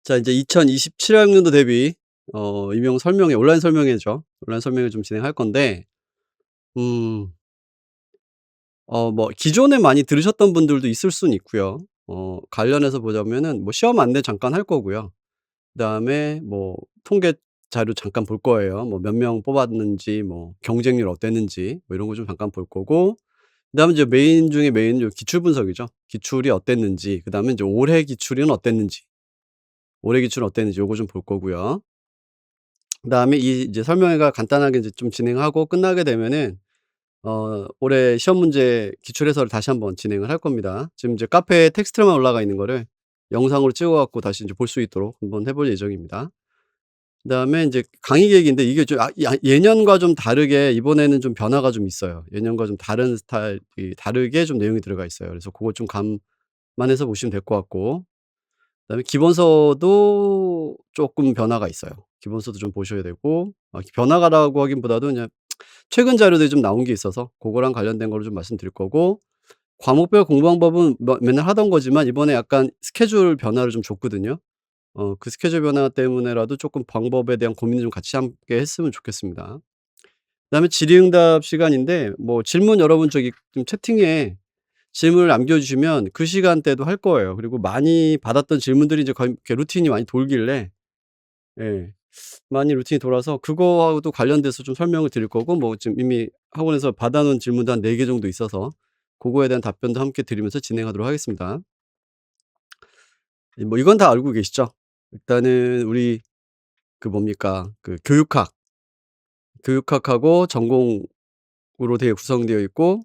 자 이제 2027 학년도 대비 임용 설명회 온라인 설명회죠. 온라인 설명회 좀 진행할 건데 음 뭐 기존에 많이 들으셨던 분들도 있을 수는 있고요. 관련해서 보자면은 뭐 시험 안내 잠깐 할 거고요. 그다음에 뭐 통계 자료 잠깐 볼 거예요. 뭐 몇 명 뽑았는지 뭐 경쟁률 어땠는지 뭐 이런 거 좀 잠깐 볼 거고, 그다음에 이제 메인 중에 메인 요 기출 분석이죠. 기출이 어땠는지, 그다음에 이제 올해 기출은 어땠는지, 올해 기출은 어땠는지 요거 좀 볼 거고요. 그다음에 이 이제 설명회가 간단하게 이제 좀 진행하고 끝나게 되면은 올해 시험 문제 기출 해설을 다시 한번 진행을 할 겁니다. 지금 이제 카페에 텍스트로만 올라가 있는 거를 영상으로 찍어 갖고 다시 인제 볼 수 있도록 한번 해볼 예정입니다. 그다음에 인제 강의 계획인데 이게 좀 예년과 좀 다르게 이번에는 좀 변화가 좀 있어요. 예년과 좀 다른 스타일이 다르게 좀 내용이 들어가 있어요. 그래서 고거 좀 감안해서 보시면 될 것 같고, 그다음에 기본서도 쪼끔 변화가 있어요. 기본서도 좀 보셔야 되고, 변화가라고 하긴보다도 그냥 최근 자료들이 좀 나온 게 있어서 고거랑 관련된 거를 좀 말씀드릴 거고, 과목별 공부 방법은 뭐 맨날 하던 거지만 이번에 약간 스케줄 변화를 좀 줬거든요. 그 스케줄 변화 때문에라도 쪼끔 방법에 대한 고민을 좀 같이 함께 했으면 좋겠습니다. 그다음에 질의응답 시간인데 뭐 질문 여러분 저기 좀 채팅에 질문을 남겨 주시면 그 시간대도 할 거예요. 그리고 많이 받았던 질문들이 이제 거의 이렇게 루틴이 많이 돌길래, 예, 많이 루틴이 돌아서 그거하고도 관련돼서 좀 설명을 드릴 거고, 뭐 지금 이미 학원에서 받아 놓은 질문도 한 4개 정도 있어서 고거에 대한 답변도 함께 드리면서 진행하도록 하겠습니다. 뭐 이건 다 알고 계시죠? 일단은 우리 그 뭡니까 그 교육학하고 전공으로 되어 구성되어 있고,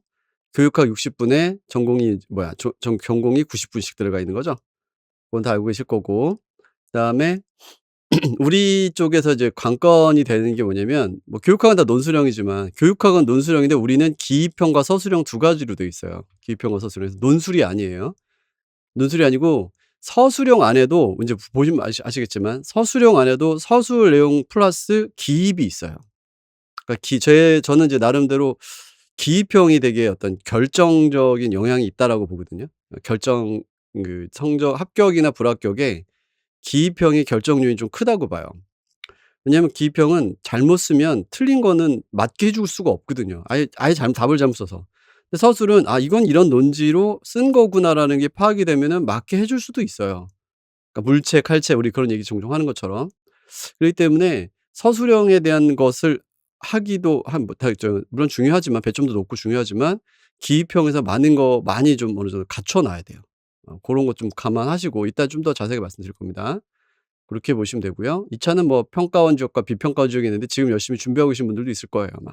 교육학 60 분에 전공이 뭐야 전공이 90 분씩 들어가 있는 거죠. 그건 다 알고 계실 거고, 그다음에 우리 쪽에서 이제 관건이 되는 게 뭐냐면, 뭐 교육학은 다 논술형이지만 교육학은 논술형인데 우리는 기입형과 서술형 두 가지로 되어 있어요. 기입형과 서술형. 그래서 논술이 아니에요. 논술이 아니고 서술형 안에도 인제 보시면 아시겠지만 서술형 안에도 서술 내용 플러스 기입이 있어요. 그러니까 저는 이제 나름대로 기입형이 되게 어떤 결정적인 영향이 있다라고 보거든요. 결정 그 성적 합격이나 불합격에 기입형의 결정 요인이 좀 크다고 봐요. 왜냐하면 기입형은 잘못 쓰면 틀린 거는 맞게 해줄 수가 없거든요. 아예 답을 잘못 써서. 근데 서술은 '아 이건 이런 논지로 쓴 거구나.'라는 게 파악이 되면은 맞게 해줄 수도 있어요. 그러니까 물체, 칼체 우리 그런 얘기 종종 하는 것처럼. 그렇기 때문에 서술형에 대한 것을 하기도 한 뭐 물론 중요하지만 배점도 높고 중요하지만 기입형에서 많이 좀 어느 정도 갖춰 놔야 돼요. 고런 것 좀 감안하시고 이따 좀 더 자세하게 말씀드릴 겁니다. 그렇게 보시면 되고요. 2 차는 뭐 평가원 지역과 비평가원 지역이 있는데 지금 열심히 준비하고 계신 분들도 있을 거예요 아마.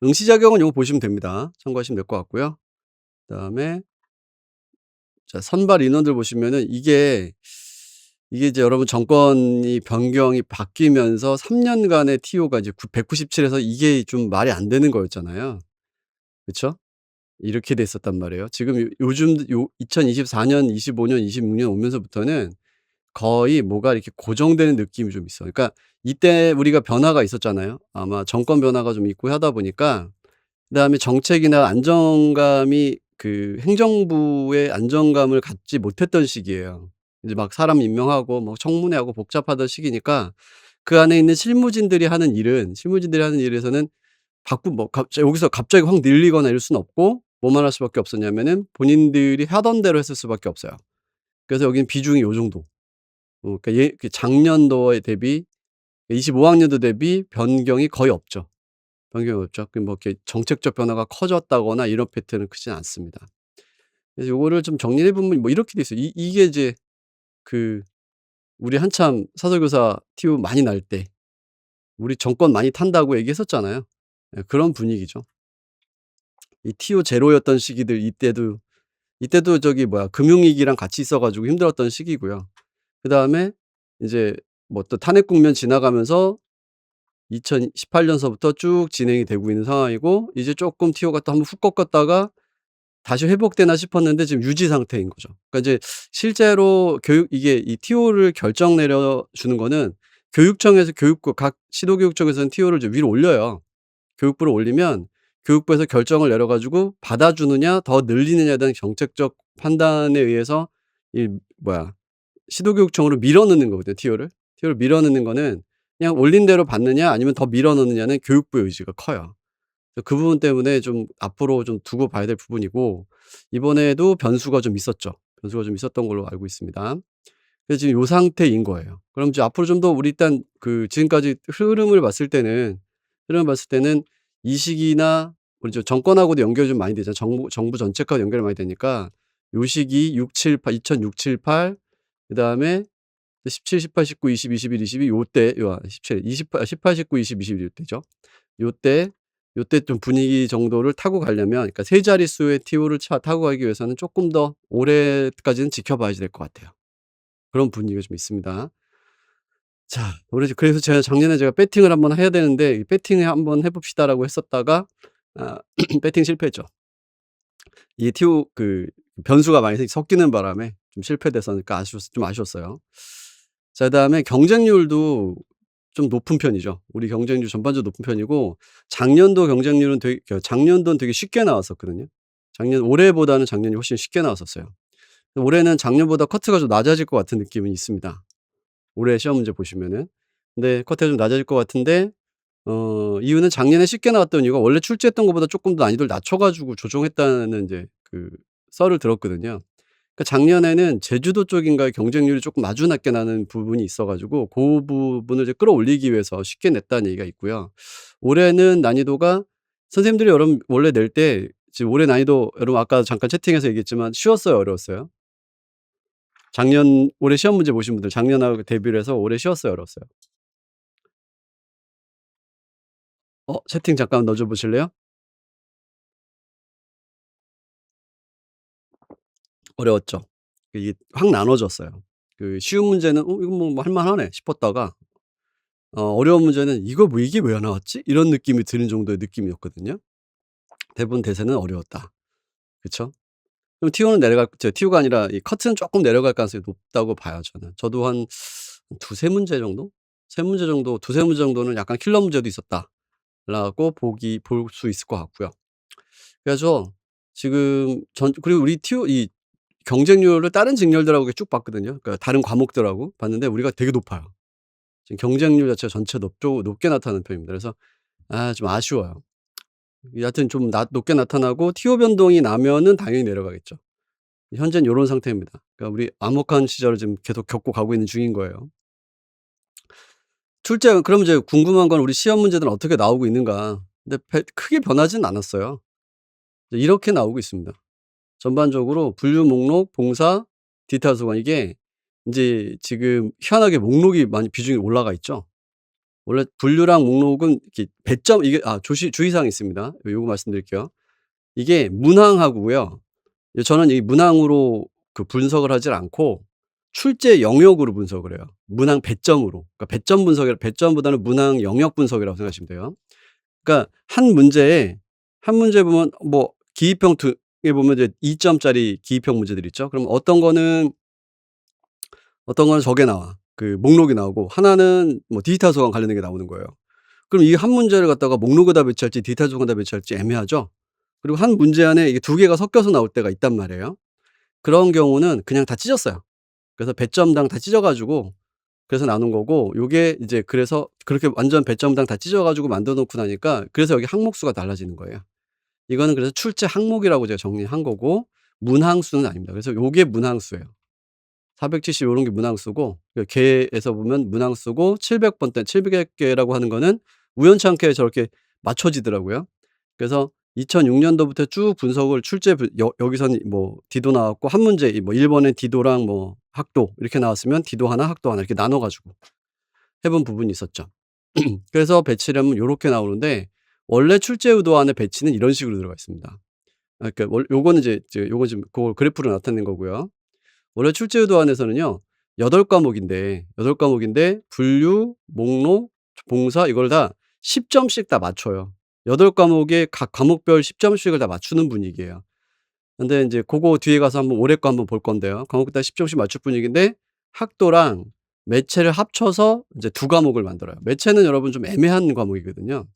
응시 자격은 요거 보시면 됩니다. 참고하시면 될 것 같고요. 그다음에 자 선발 인원들 보시면은 이게 이제 여러분 정권이 변경이 바뀌면서 3 년간의 TO가 이제 197 에서 이게 좀 말이 안 되는 거였잖아요. 그쵸? 이렇게 됐었단 말이에요. 지금 요즘 2024 년, 25 년, 26년 오면서부터는 거의 뭐가 이렇게 고정되는 느낌이 좀 있어요. 그러니까 이때 우리가 변화가 있었잖아요. 아마 정권 변화가 좀 있고 하다 보니까, 그다음에 정책이나 안정감이 그 행정부의 안정감을 갖지 못했던 시기예요. 이제 막 사람 임명하고 뭐 청문회하고 복잡하던 시기니까 그 안에 있는 실무진들이 하는 일에서는 뭐 여기서 갑자기 확 늘리거나 이럴 수는 없고, 뭐만 할 수밖에 없었냐면은 본인들이 하던 대로 했을 수밖에 없어요. 그래서 여기는 비중이 요 정도. 그러니까 그 작년도에 대비 25 학년도 대비 변경이 거의 없죠. 변경이 없죠. 그 뭐 이렇게 정책적 변화가 커졌다거나 이런 패턴은 크진 않습니다. 그래서 요거를 좀 정리해 보면 뭐 이렇게 돼 있어요. 이게 이제 그 우리 한참 사설교사 TO 많이 날 때 우리 정권 많이 탄다고 얘기했었잖아요. 예, 그런 분위기죠. 이 TO 제로였던 시기들 이때도 저기 뭐야 금융위기랑 같이 있어 가지고 힘들었던 시기고요. 그다음에 인제 뭐 또 탄핵 국면 지나가면서 2018 년서부터 쭉 진행이 되고 있는 상황이고, 이제 쪼끔 TO가 또 한번 훅 꺾었다가 다시 회복되나 싶었는데 지금 유지 상태인 거죠. 그러니까 이제 실제로 이게 이 TO를 결정 내려 주는 거는 교육청에서 각 시도교육청에서는 TO를 이제 위로 올려요. 교육부로 올리면 교육부에서 결정을 내려 가지고 받아주느냐 더 늘리느냐에 대한 정책적 판단에 의해서 이 뭐야 시도교육청으로 밀어 넣는 거거든요, 티오를. 티오를 밀어 넣는 거는 그냥 올린 대로 받느냐 아니면 더 밀어 넣느냐는 교육부의 의지가 커요. 그래서 그 부분 때문에 좀 앞으로 좀 두고 봐야 될 부분이고, 이번에도 변수가 좀 있었죠. 변수가 좀 있었던 걸로 알고 있습니다. 그래서 지금 요 상태인 거예요. 그럼 이제 앞으로 좀 더 우리 일단 그 지금까지 흐름을 봤을 때는 이 시기나 우리 저 정권하고도 연결이 좀 많이 되잖아요. 정부 정책하고 연결이 많이 되니까 요 시기 6, 7, 8 2006, 7, 8 그다음에 17, 18, 19, 20, 21, 22 요때 요 17, 28, 18, 19, 20, 21 요때죠. 요때 요때 좀 분위기 정도를 타고 가려면, 그러니까 세 자릿수의 TO를 타고 가기 위해서는 쪼끔 더 올해까지는 지켜봐야 될 것 같아요. 그런 분위기가 좀 있습니다. 자, 우리 그래서 제가 작년에 제가 배팅을 한번 해야 되는데 이 "배팅을 한번 해 봅시다."라고 했었다가 아 배팅 실패했죠. 이 TO 그 변수가 많이 섞이는 바람에 좀 실패됐으니까 좀 아쉬웠어요. 자, 그다음에 경쟁률도 좀 높은 편이죠. 우리 경쟁률 전반적으로 높은 편이고, 작년도는 되게 쉽게 나왔었거든요. 올해보다는 작년이 훨씬 쉽게 나왔었어요. 올해는 작년보다 커트가 좀 낮아질 것 같은 느낌은 있습니다. 올해 시험 문제 보시면은. 근데 커트가 좀 낮아질 것 같은데, 이유는 작년에 쉽게 나왔던 이유가 원래 출제했던 것보다 쪼끔 더 난이도를 낮춰 가지고 조정했다는 이제 그 썰을 들었거든요. 그러니까 작년에는 제주도 쪽인가에 경쟁률이 쪼끔 아주 낮게 나는 부분이 있어 가지고 고 부분을 이제 끌어올리기 위해서 쉽게 냈다는 얘기가 있고요. 올해는 난이도가 선생님들이 여러분 원래 낼 때 지금 올해 난이도 여러분 아까 잠깐 채팅에서 얘기했지만 쉬웠어요, 어려웠어요? 올해 시험 문제 보신 분들 작년하고 대비를 해서 올해 쉬웠어요, 어려웠어요? 채팅 잠깐 넣어 줘 보실래요? 어려웠죠. 이게 확 나눠졌어요. 그 쉬운 문제는 '이건 뭐 할 만하네.' 싶었다가 어려운 문제는 '이거 뭐 이게 왜 안 나왔지?' 이런 느낌이 드는 정도의 느낌이었거든요. 대부분 대세는 어려웠다. 그쵸? 그럼 T오가 아니라 이 커트는 쪼끔 내려갈 가능성이 높다고 봐요, 저는. 저도 한 두세 문제 정도? 세 문제 정도, 두세 문제 정도는 약간 킬러 문제도 있었다라고 볼 수 있을 것 같고요. 그래서 지금 그리고 우리 이 경쟁률을 다른 직렬들하고 이렇게 쭉 봤거든요. 그러니까 다른 과목들하고 봤는데 우리가 되게 높아요. 지금 경쟁률 자체가 전체 높게 나타나는 편입니다. 그래서 좀 아쉬워요. 여하튼 좀 높게 나타나고 TO 변동이 나면은 당연히 내려가겠죠. 현재는 요런 상태입니다. 그러니까 우리 암흑한 시절을 지금 계속 겪고 가고 있는 중인 거예요. 그러면 이제 궁금한 건 우리 시험 문제들은 어떻게 나오고 있는가. 근데 크게 변하지는 않았어요. 이제 이렇게 나오고 있습니다. 전반적으로 분류 목록, 봉사, 디지털 소관, 이게 인제 지금 희한하게 목록이 많이 비중이 올라가 있죠. 원래 분류랑 목록은 이렇게 배점, 이게 주의사항이 있습니다. 요거 말씀드릴게요. 이게 문항하고요. 저는 이 문항으로 그 분석을 하질 않고 출제 영역으로 분석을 해요. 문항 배점으로. 그러니까 배점보다는 문항 영역 분석이라고 생각하시면 돼요. 그러니까 한 문제 보면 뭐 기입형 에 보면 이제 2 점짜리 기입형 문제들 있죠. 그럼 어떤 거는 저게 나와. 그 목록이 나오고, 하나는 뭐 디지털 소관 관련된 게 나오는 거예요. 그럼 이 한 문제를 갖다가 목록에다 배치할지 디지털 소관에다 배치할지 애매하죠. 그리고 한 문제 안에 이게 두 개가 섞여서 나올 때가 있단 말이에요. 그런 경우는 그냥 다 찢었어요. 그래서 배점당 다 찢어 가지고 그래서 나눈 거고, 요게 이제 그래서 그렇게 완전 배점당 다 찢어 가지고 만들어 놓고 나니까 그래서 여기 항목 수가 달라지는 거예요. 이거는 그래서 출제 항목이라고 제가 정리한 거고 문항수는 아닙니다. 그래서 요게 문항수예요. 470 요런 게 문항수고, 그 개에서 보면 문항수고, 700 개라고 하는 거는 우연치 않게 저렇게 맞춰지더라고요. 그래서 2006 년도부터 쭉 분석을 출제 분 여 여기서는 뭐 디도 나왔고, 한 문제 뭐 1 번에 디도랑 뭐 학도 이렇게 나왔으면 디도 하나 학도 하나 이렇게 나눠 가지고 해본 부분이 있었죠. 그래서 배치를 하면 요렇게 나오는데, 원래 출제 의도 안에 배치는 이런 식으로 들어가 있습니다. 그러니까 요거는 요건 지금 그걸 그래프로 나타낸 거고요. 원래 출제 의도 안에서는요, 8과목인데 분류, 목록, 봉사 이걸 다 10 점씩 다 맞춰요. 8과목에 각 과목별 10 점씩을 다 맞추는 분위기예요. 근데 인제 고거 뒤에 가서 한번 올해 거 한번 볼 건데요. 과목당 10 점씩 맞출 분위기인데, 학도랑 매체를 합쳐서 이제 두 과목을 만들어요. 매체는 여러분 좀 애매한 과목이거든요.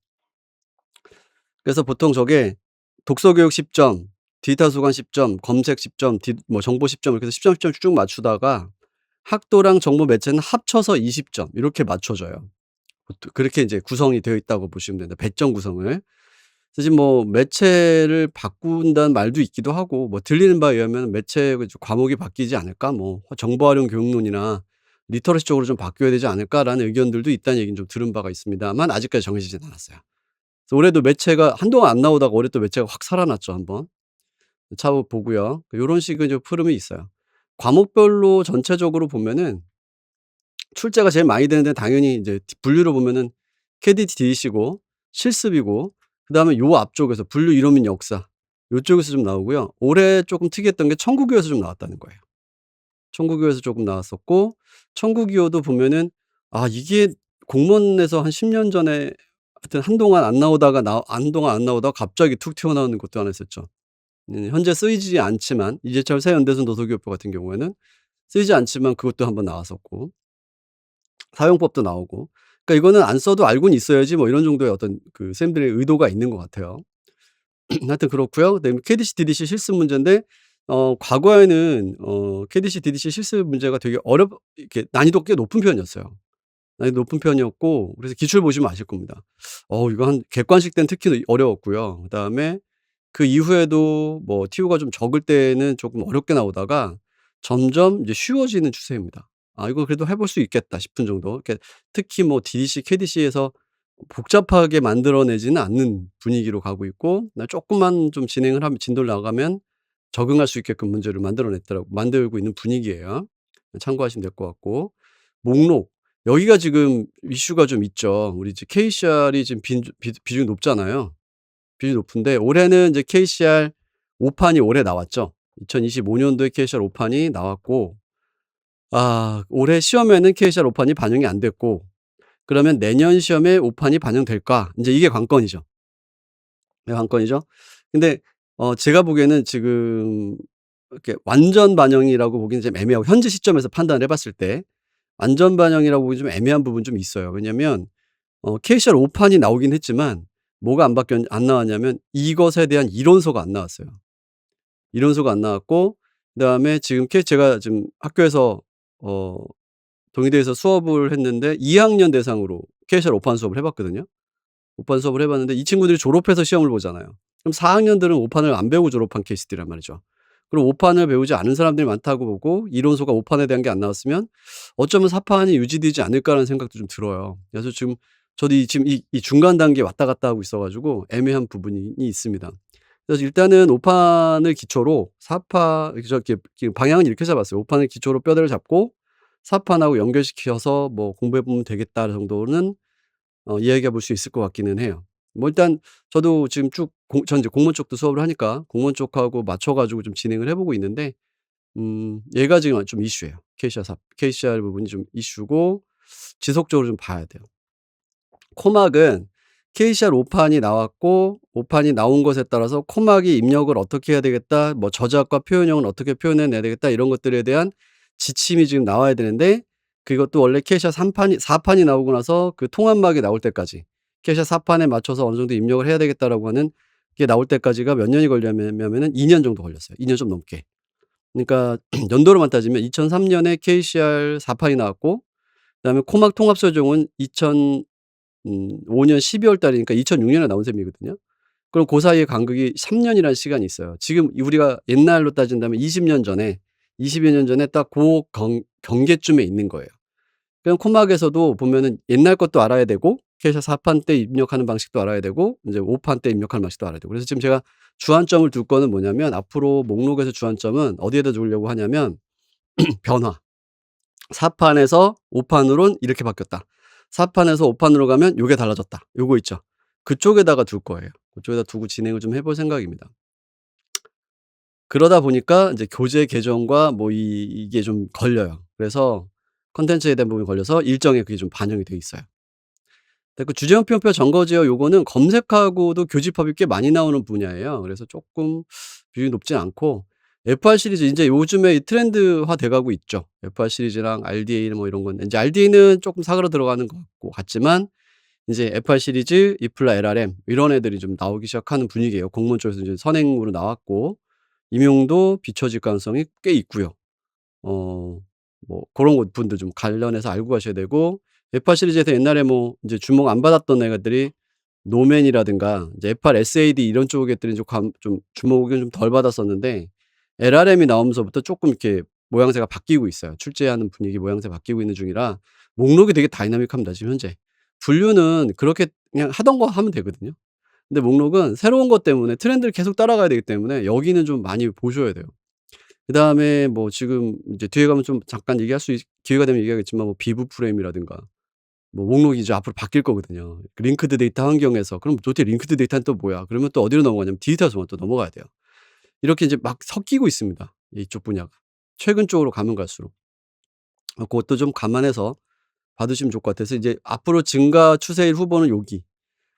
그래서 보통 저게 독서 교육 10 점, 디지털 소관 10 점, 검색 10 점, 정보 10 점 이렇게 해서 10 점, 10 점 쭉 맞추다가 학도랑 정보 매체는 합쳐서 20점 이렇게 맞춰져요. 보통 그렇게 이제 구성이 되어 있다고 보시면 됩니다, 배점 구성을. 그래서 지금 뭐 매체를 바꾼다는 말도 있기도 하고, 뭐 들리는 바에 의하면 매체 과목이 바뀌지 않을까, 뭐 정보 활용 교육론이나 리터러시 쪽으로 좀 바뀌어야 되지 않을까라는 의견들도 있다는 얘기는 좀 들은 바가 있습니다만 아직까지 정해지진 않았어요. 그래서 올해도 매체가 한동안 안 나오다가 올해 또 매체가 확 살아났죠, 한번. 차후 보고요. 요런 식의 좀 흐름이 있어요. 과목별로 전체적으로 보면은 출제가 제일 많이 되는 데는 당연히 이제 분류로 보면은 KDTDC고 실습이고, 그다음에 요 앞쪽에서 분류 이론 및 역사 요쪽에서 좀 나오고요. 올해 쪼끔 특이했던 게 천국유에서 좀 나왔다는 거예요. 천국유에서 조금 나왔었고, 천국유도 보면은 이게 공무원에서 한 10년 전에 하여튼 한동안 안 나오다가 갑자기 툭 튀어나오는 것도 하나 있었죠. 현재 쓰이지 않지만 이재철 새연대선 도서교육부 같은 경우에는 쓰이지 않지만 그것도 한번 나왔었고, 사용법도 나오고. 그러니까 이거는 안 써도 알고는 있어야지 뭐 이런 정도의 어떤 그 쌤들의 의도가 있는 것 같아요. 하여튼 그렇고요. 그다음에 KDC, DDC 실습 문제인데 과거에는 KDC, DDC 실습 문제가 되게 이렇게 난이도가 꽤 높은 편이었어요. 난이도 높은 편이었고, 그래서 기출 보시면 아실 겁니다. 이거 한 객관식 때는 특히 어려웠고요. 그다음에 그 이후에도 뭐 TO가 좀 적을 때는 조금 어렵게 나오다가 점점 이제 쉬워지는 추세입니다. 이거 그래도 해볼 수 있겠다 싶은 정도. 이렇게 특히 뭐 DDC, KDC에서 복잡하게 만들어내지는 않는 분위기로 가고 있고, 나 쪼끔만 좀 진행을 하면 진도를 나가면 적응할 수 있게끔 문제를 만들고 있는 분위기예요. 참고하시면 될 것 같고. 목록, 여기가 지금 이슈가 좀 있죠. 우리 이제 KCR이 지금 비중이 높잖아요. 비중이 높은데 올해는 이제 KCR 5 판이 올해 나왔죠. 2025 년도에 KCR 5 판이 나왔고, 올해 시험에는 KCR 5 판이 반영이 안 됐고, 그러면 내년 시험에 5 판이 반영될까? 인제 이게 관건이죠. 네, 관건이죠. 근데 제가 보기에는 지금 이렇게 완전 반영이라고 보기는 좀 애매하고, 현재 시점에서 판단을 해 봤을 때 완전 반영이라고 보기 좀 애매한 부분이 좀 있어요. 왜냐면 KCR 5 판이 나오긴 했지만 뭐가 안 나왔냐면 이것에 대한 이론서가 안 나왔어요. 이론서가 안 나왔고, 그다음에 지금 제가 지금 학교에서 어 동의대에서 수업을 했는데 2 학년 대상으로 KCR 5판 수업을 해 봤거든요. 5판 수업을 해 봤는데 이 친구들이 졸업해서 시험을 보잖아요. 그럼 4 학년들은 5 판을 안 배우고 졸업한 케이스들이란 말이죠. 그럼 5 판을 배우지 않은 사람들이 많다고 보고 이론서가 5 판에 대한 게 안 나왔으면 어쩌면 4 판이 유지되지 않을까라는 생각도 좀 들어요. 그래서 지금 저도 지금 이 중간 단계에 왔다 갔다 하고 있어 가지고 애매한 부분이 있습니다. 그래서 일단은 5 판을 기초로 4 판 저기 방향은 이렇게 잡았어요. 5 판을 기초로 뼈대를 잡고 4 판하고 연결시켜서 뭐 공부해 보면 되겠다 정도는 이야기해 볼 수 있을 것 같기는 해요. 뭐 일단 저도 지금 전 이제 공무원 쪽도 수업을 하니까 공무원 쪽하고 맞춰 가지고 좀 진행을 해 보고 있는데, 얘가 지금 좀 이슈예요. KCR 부분이 좀 이슈고 지속적으로 좀 봐야 돼요. 코막은 KCR 5 판이 나왔고 5 판이 나온 것에 따라서 코막이 입력을 어떻게 해야 되겠다, 뭐 저작과 표현형은 어떻게 표현해 내야 되겠다, 이런 것들에 대한 지침이 지금 나와야 되는데, 그것도 원래 KCR 4 판이 나오고 나서 그 통합막이 나올 때까지 KCR 4 판에 맞춰서 어느 정도 입력을 해야 되겠다라고 하는 게 나올 때까지가 몇 년이 걸렸냐면은 2년 정도 걸렸어요. 2년 좀 넘게. 그러니까 연도로만 따지면 2003 년에 KCR 4 판이 나왔고, 그다음에 코막 통합서적은 5년 12월 달이니까 2006 년에 나온 셈이거든요. 그럼 고 사이의 간극이 3 년이라는 시간이 있어요. 지금 우리가 옛날로 따진다면 20여 년 전에 딱 고 경계쯤에 있는 거예요. 그럼 코막에서도 보면은 옛날 것도 알아야 되고 캐셔 4판 때 입력하는 방식도 알아야 되고 인제 5판 때 입력하는 방식도 알아야 되고, 그래서 지금 제가 주안점을 둘 거는 뭐냐면, 앞으로 목록에서 주안점은 어디에다 두려고 하냐면 변화. 4 판에서 5 판으론 이렇게 바뀌었다. 4 판에서 5 판으로 가면 요게 달라졌다. 요거 있죠. 그쪽에다가 둘 거예요. 그쪽에다 두고 진행을 좀 해볼 생각입니다. 그러다 보니까 인제 교재 개정과 뭐 이게 좀 걸려요. 그래서 콘텐츠에 대한 부분이 걸려서 일정에 그게 좀 반영이 돼 있어요. 근데 그 주제형표표 정거제어 요거는 검색하고도 교집합이 꽤 많이 나오는 분야예요. 그래서 쪼끔 비중이 높진 않고, FR 시리즈 인제 요즘에 이 트렌드화 돼 가고 있죠. FR 시리즈랑 RDA 뭐 이런 건, 인제 RDA는 쪼끔 사그라 들어가는 것 같지만 인제 FR 시리즈, 이플라, LRM 이런 애들이 좀 나오기 시작하는 분위기예요. 공무원 쪽에서 이제 선행으로 나왔고 임용도 비춰질 가능성이 꽤 있고요. 어 뭐 고런 분들 좀 관련해서 알고 가셔야 되고, F8 시리즈에서 옛날에 뭐 인제 주목 안 받았던 애들이 노맨이라든가 이제 F8 SAD 이런 쪽 애들이 좀 주목을 좀 덜 받았었는데, LRM이 나오면서부터 쪼끔 이렇게 모양새가 바뀌고 있어요. 출제하는 분위기 모양새가 바뀌고 있는 중이라 목록이 되게 다이나믹합니다 지금 현재. 분류는 그렇게 그냥 하던 거 하면 되거든요. 근데 목록은 새로운 것 때문에 트렌드를 계속 따라가야 되기 때문에 여기는 좀 많이 보셔야 돼요. 그다음에 뭐 지금 이제 뒤에 가면 좀 잠깐 얘기할 수 있 기회가 되면 얘기하겠지만 뭐 비브 프레임이라든가 뭐 목록이 이제 앞으로 바뀔 거거든요. 그 링크드 데이터 환경에서 그럼 도대체 링크드 데이터는 또 뭐야? 그러면 또 어디로 넘어가냐면 디지털 소관 또 넘어가야 돼요. 이렇게 이제 막 섞이고 있습니다, 이쪽 분야가. 최근 쪽으로 가면 갈수록. 그것도 좀 감안해서 받으시면 좋을 것 같아서 이제 앞으로 증가 추세일 후보는 여기.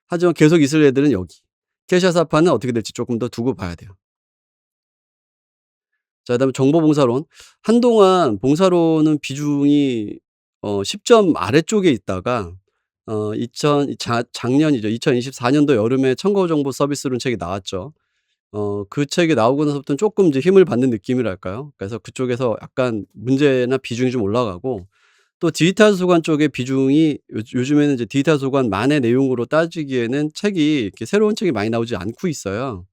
하지만 계속 있을 애들은 여기. 캐시아사파는 어떻게 될지 조금 더 두고 봐야 돼요. 자, 그다음에 정보봉사론. 한동안 봉사로는 비중이 10점 아래쪽에 있다가 어 이천 자 작년이죠. 2024 년도 여름에 참고 정보 서비스론 책이 나왔죠. 그 책이 나오고 나서부터는 쪼끔 이제 힘을 받는 느낌이랄까요? 그래서 그쪽에서 약간 문제나 비중이 좀 올라가고, 또 디지털 소관 쪽의 비중이 요즘에는 이제 디지털 소관만의 내용으로 따지기에는 책이 이렇게 새로운 책이 많이 나오지 않고 있어요.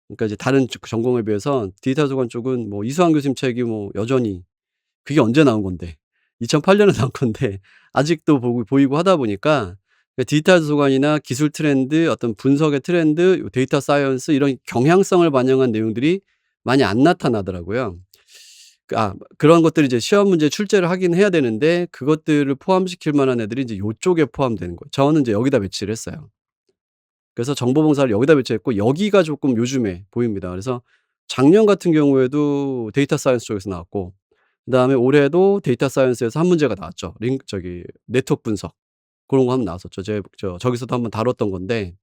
그러니까 이제 다른 전공에 비해서 디지털 소관 쪽은 뭐 이수환 교수님 책이 뭐 여전히, 그게 언제 나온 건데 2008 년에 나온 건데 아직도 보이고 하다 보니까 디지털 소관이나 기술 트렌드, 어떤 분석의 트렌드, 요 데이터 사이언스 이런 경향성을 반영한 내용들이 많이 안 나타나더라고요. 그런 것들이 이제 시험 문제 출제를 하긴 해야 되는데 그것들을 포함시킬 만한 애들이 이제 요쪽에 포함되는 거예요. 저는 이제 여기다 배치를 했어요. 그래서 정보봉사를 여기다 배치했고 여기가 조금 요즘에 보입니다. 그래서 작년 같은 경우에도 데이터 사이언스 쪽에서 나왔고, 그다음에 올해도 데이터 사이언스에서 한 문제가 나왔죠. 네트워크 분석 고런 거 한번 나왔었죠. 저기서도 한번 다뤘던 건데,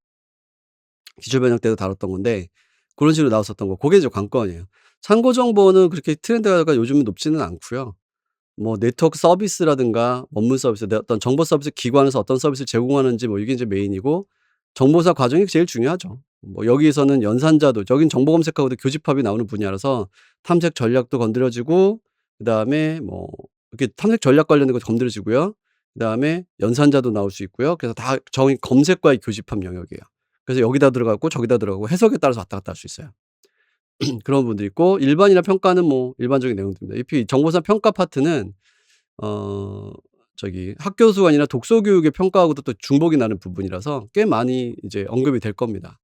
기초 변형 때도 다뤘던 건데 고런 식으로 나왔었던 거, 고게 이제 관건이에요. 참고 정보는 그렇게 트렌드가 요즘은 높지는 않고요. 뭐 네트워크 서비스라든가 업무 서비스, 내 어떤 정보 서비스 기관에서 어떤 서비스를 제공하는지 뭐 이게 이제 메인이고, 정보사 과정이 제일 중요하죠. 뭐 여기에서는 연산자도, 여긴 정보 검색하고도 교집합이 나오는 분야라서 탐색 전략도 건드려지고, 그다음에 뭐 이렇게 탐색 전략 관련된 것도 건드려지고요. 그다음에 연산자도 나올 수 있고요. 그래서 다 검색과의 교집합 영역이에요. 그래서 여기다 들어가고 저기다 들어가고 해석에 따라서 왔다 갔다 할 수 있어요. 그런 분들이 있고, 일반이나 평가는 뭐 일반적인 내용들입니다. 이 정보사 평가 파트는 어 학교 수관이나 독서 교육의 평가하고도 또 중복이 나는 부분이라서 꽤 많이 이제 언급이 될 겁니다.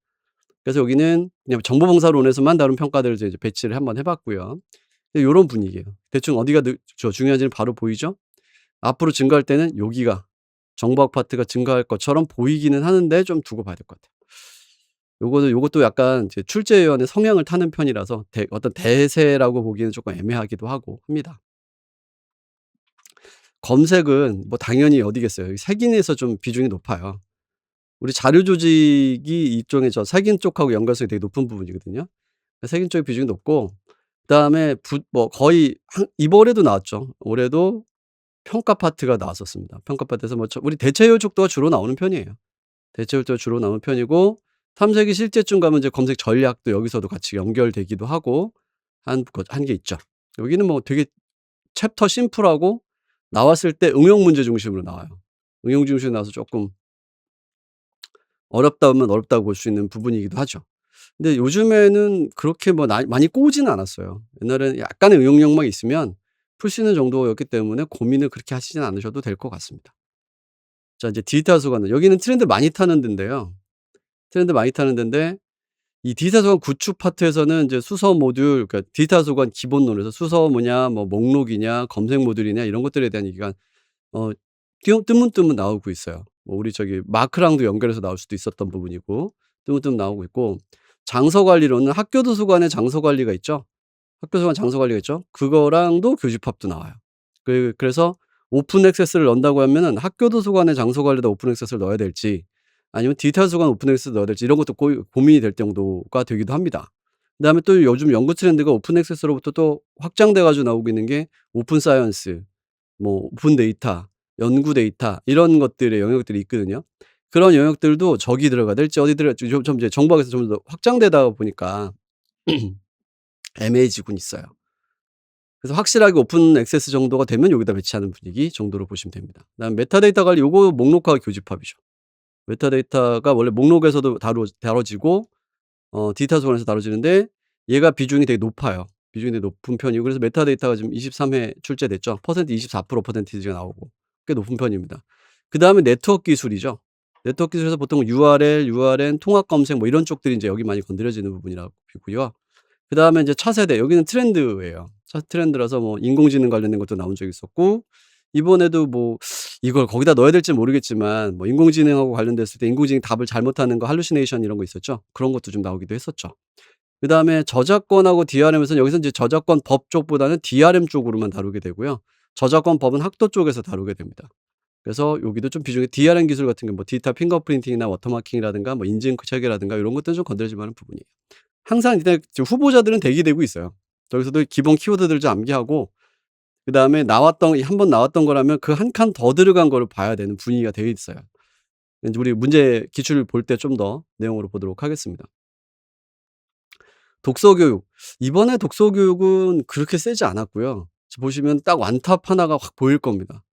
그래서 여기는 그냥 정보봉사론에서만 다룬 평가들을 이제 배치를 한번 해 봤고요. 요런 분위기예요. 대충 어디가 중요한지는 바로 보이죠? 앞으로 증가할 때는 여기가 정보학 파트가 증가할 것처럼 보이기는 하는데 좀 두고 봐야 될 것 같아요. 요것도 약간 이제 출제위원의 성향을 타는 편이라서 어떤 대세라고 보기에는 조금 애매하기도 하고 합니다. 검색은 뭐 당연히 어디겠어요. 색인에서 좀 비중이 높아요. 우리 자료 조직이 이쪽에 색인 쪽하고 연관성이 되게 높은 부분이거든요. 색인 쪽의 비중이 높고, 그다음에 뭐 거의 이번에도 나왔죠. 올해도 평가 파트가 나왔었습니다. 평가 파트에서 뭐 우리 대체 요족도가 주로 나오는 편이에요. 대체 요족도가 주로 나오는 편이고, 탐색이 실제쯤 가면 이제 검색 전략도 여기서도 같이 연결되기도 하고 한 게 있죠. 여기는 뭐 되게 챕터 심플하고 나왔을 때 응용 문제 중심으로 나와요. 응용 중심으로 나와서 쪼끔 어렵다면 어렵다고 볼 수 있는 부분이기도 하죠. 근데 요즘에는 그렇게 뭐 많이 꼬우지는 않았어요. 옛날에는 약간의 응용력만 있으면 풀 수 있는 정도였기 때문에 고민을 그렇게 하시진 않으셔도 될 것 같습니다. 자, 이제 디지털 소관은 여기는 트렌드 많이 타는 데인데요. 트렌드 많이 타는 데인데, 이 디지털 소관 구축 파트에서는 이제 수서 모듈, 그러니까 디지털 소관 기본론에서 수서 뭐냐, 뭐 목록이냐, 검색 모듈이냐 이런 것들에 대한 얘기가 어 뜨문뜨문 나오고 있어요. 뭐 우리 마크랑도 연결해서 나올 수도 있었던 부분이고 뜨문뜨문 나오고 있고, 장소 관리로는 학교 도서관의 장소 관리가 있죠. 학교 도서관 장소 관리가 있죠. 그거랑도 교집합도 나와요. 그래서 오픈 액세스를 넣는다고 하면은 학교 도서관의 장소 관리에다 오픈 액세스를 넣어야 될지, 아니면 디지털 도서관 오픈 액세스 넣어야 될지 이런 것도 고민이 될 정도가 되기도 합니다. 그다음에 또 요즘 연구 트렌드가 오픈 액세스로부터 또 확장돼 가지고 나오고 있는 게 오픈 사이언스, 뭐 오픈 데이터, 연구 데이터 이런 것들의 영역들이 있거든요. 그런 영역들도 저기 들어가야 될지 어디 들어갈지 좀 이제 정부학에서 좀 더 확장되다 보니까 애매해지곤 있어요. 그래서 확실하게 오픈 액세스 정도가 되면 여기다 배치하는 분위기 정도로 보시면 됩니다. 그다음에 메타데이터 관리 요거 목록화 교집합이죠. 메타데이터가 원래 목록에서도 다뤄지고 디지털 소관에서 다뤄지는데 얘가 비중이 되게 높아요. 비중이 되게 높은 편이고 그래서 메타데이터가 지금 23회 출제됐죠. 퍼센트 24% 퍼센티지가 나오고 꽤 높은 편입니다. 그다음에 네트워크 기술이죠. 네트워크 기술에서 보통 URL, URN, 통합 검색 뭐 이런 쪽들이 인제 여기 많이 건드려지는 부분이라고 보고요. 그다음에 인제 차세대 여기는 트렌드예요. 트렌드라서 뭐 인공지능 관련된 것도 나온 적이 있었고 이번에도 뭐 이걸 거기다 넣어야 될지는 모르겠지만 뭐 인공지능하고 관련됐을 때 인공지능이 답을 잘못하는 거 할루시네이션 이런 거 있었죠. 그런 것도 좀 나오기도 했었죠. 그다음에 저작권하고 DRM에서는 여기서 인제 저작권 법 쪽보다는 DRM 쪽으로만 다루게 되고요. 저작권 법은 학도 쪽에서 다루게 됩니다. 그래서 여기도 좀 비중이 DRM 기술 같은 게 뭐 디지털 핑거프린팅이나 워터마킹이라든가 뭐 인증 체계라든가 요런 것들은 좀 건드려질 만한 부분이에요. 항상 이제 지금 후보자들은 대기되고 있어요. 여기서도 기본 키워드들 좀 암기하고 그다음에 나왔던 한 번 나왔던 거라면 그 한 칸 더 들어간 거를 봐야 되는 분위기가 되어 있어요. 인제 우리 문제 기출을 볼 때 좀 더 내용으로 보도록 하겠습니다. 독서 교육. 이번에 독서 교육은 그렇게 세지 않았고요. 지금 보시면 딱 완탑 하나가 확 보일 겁니다.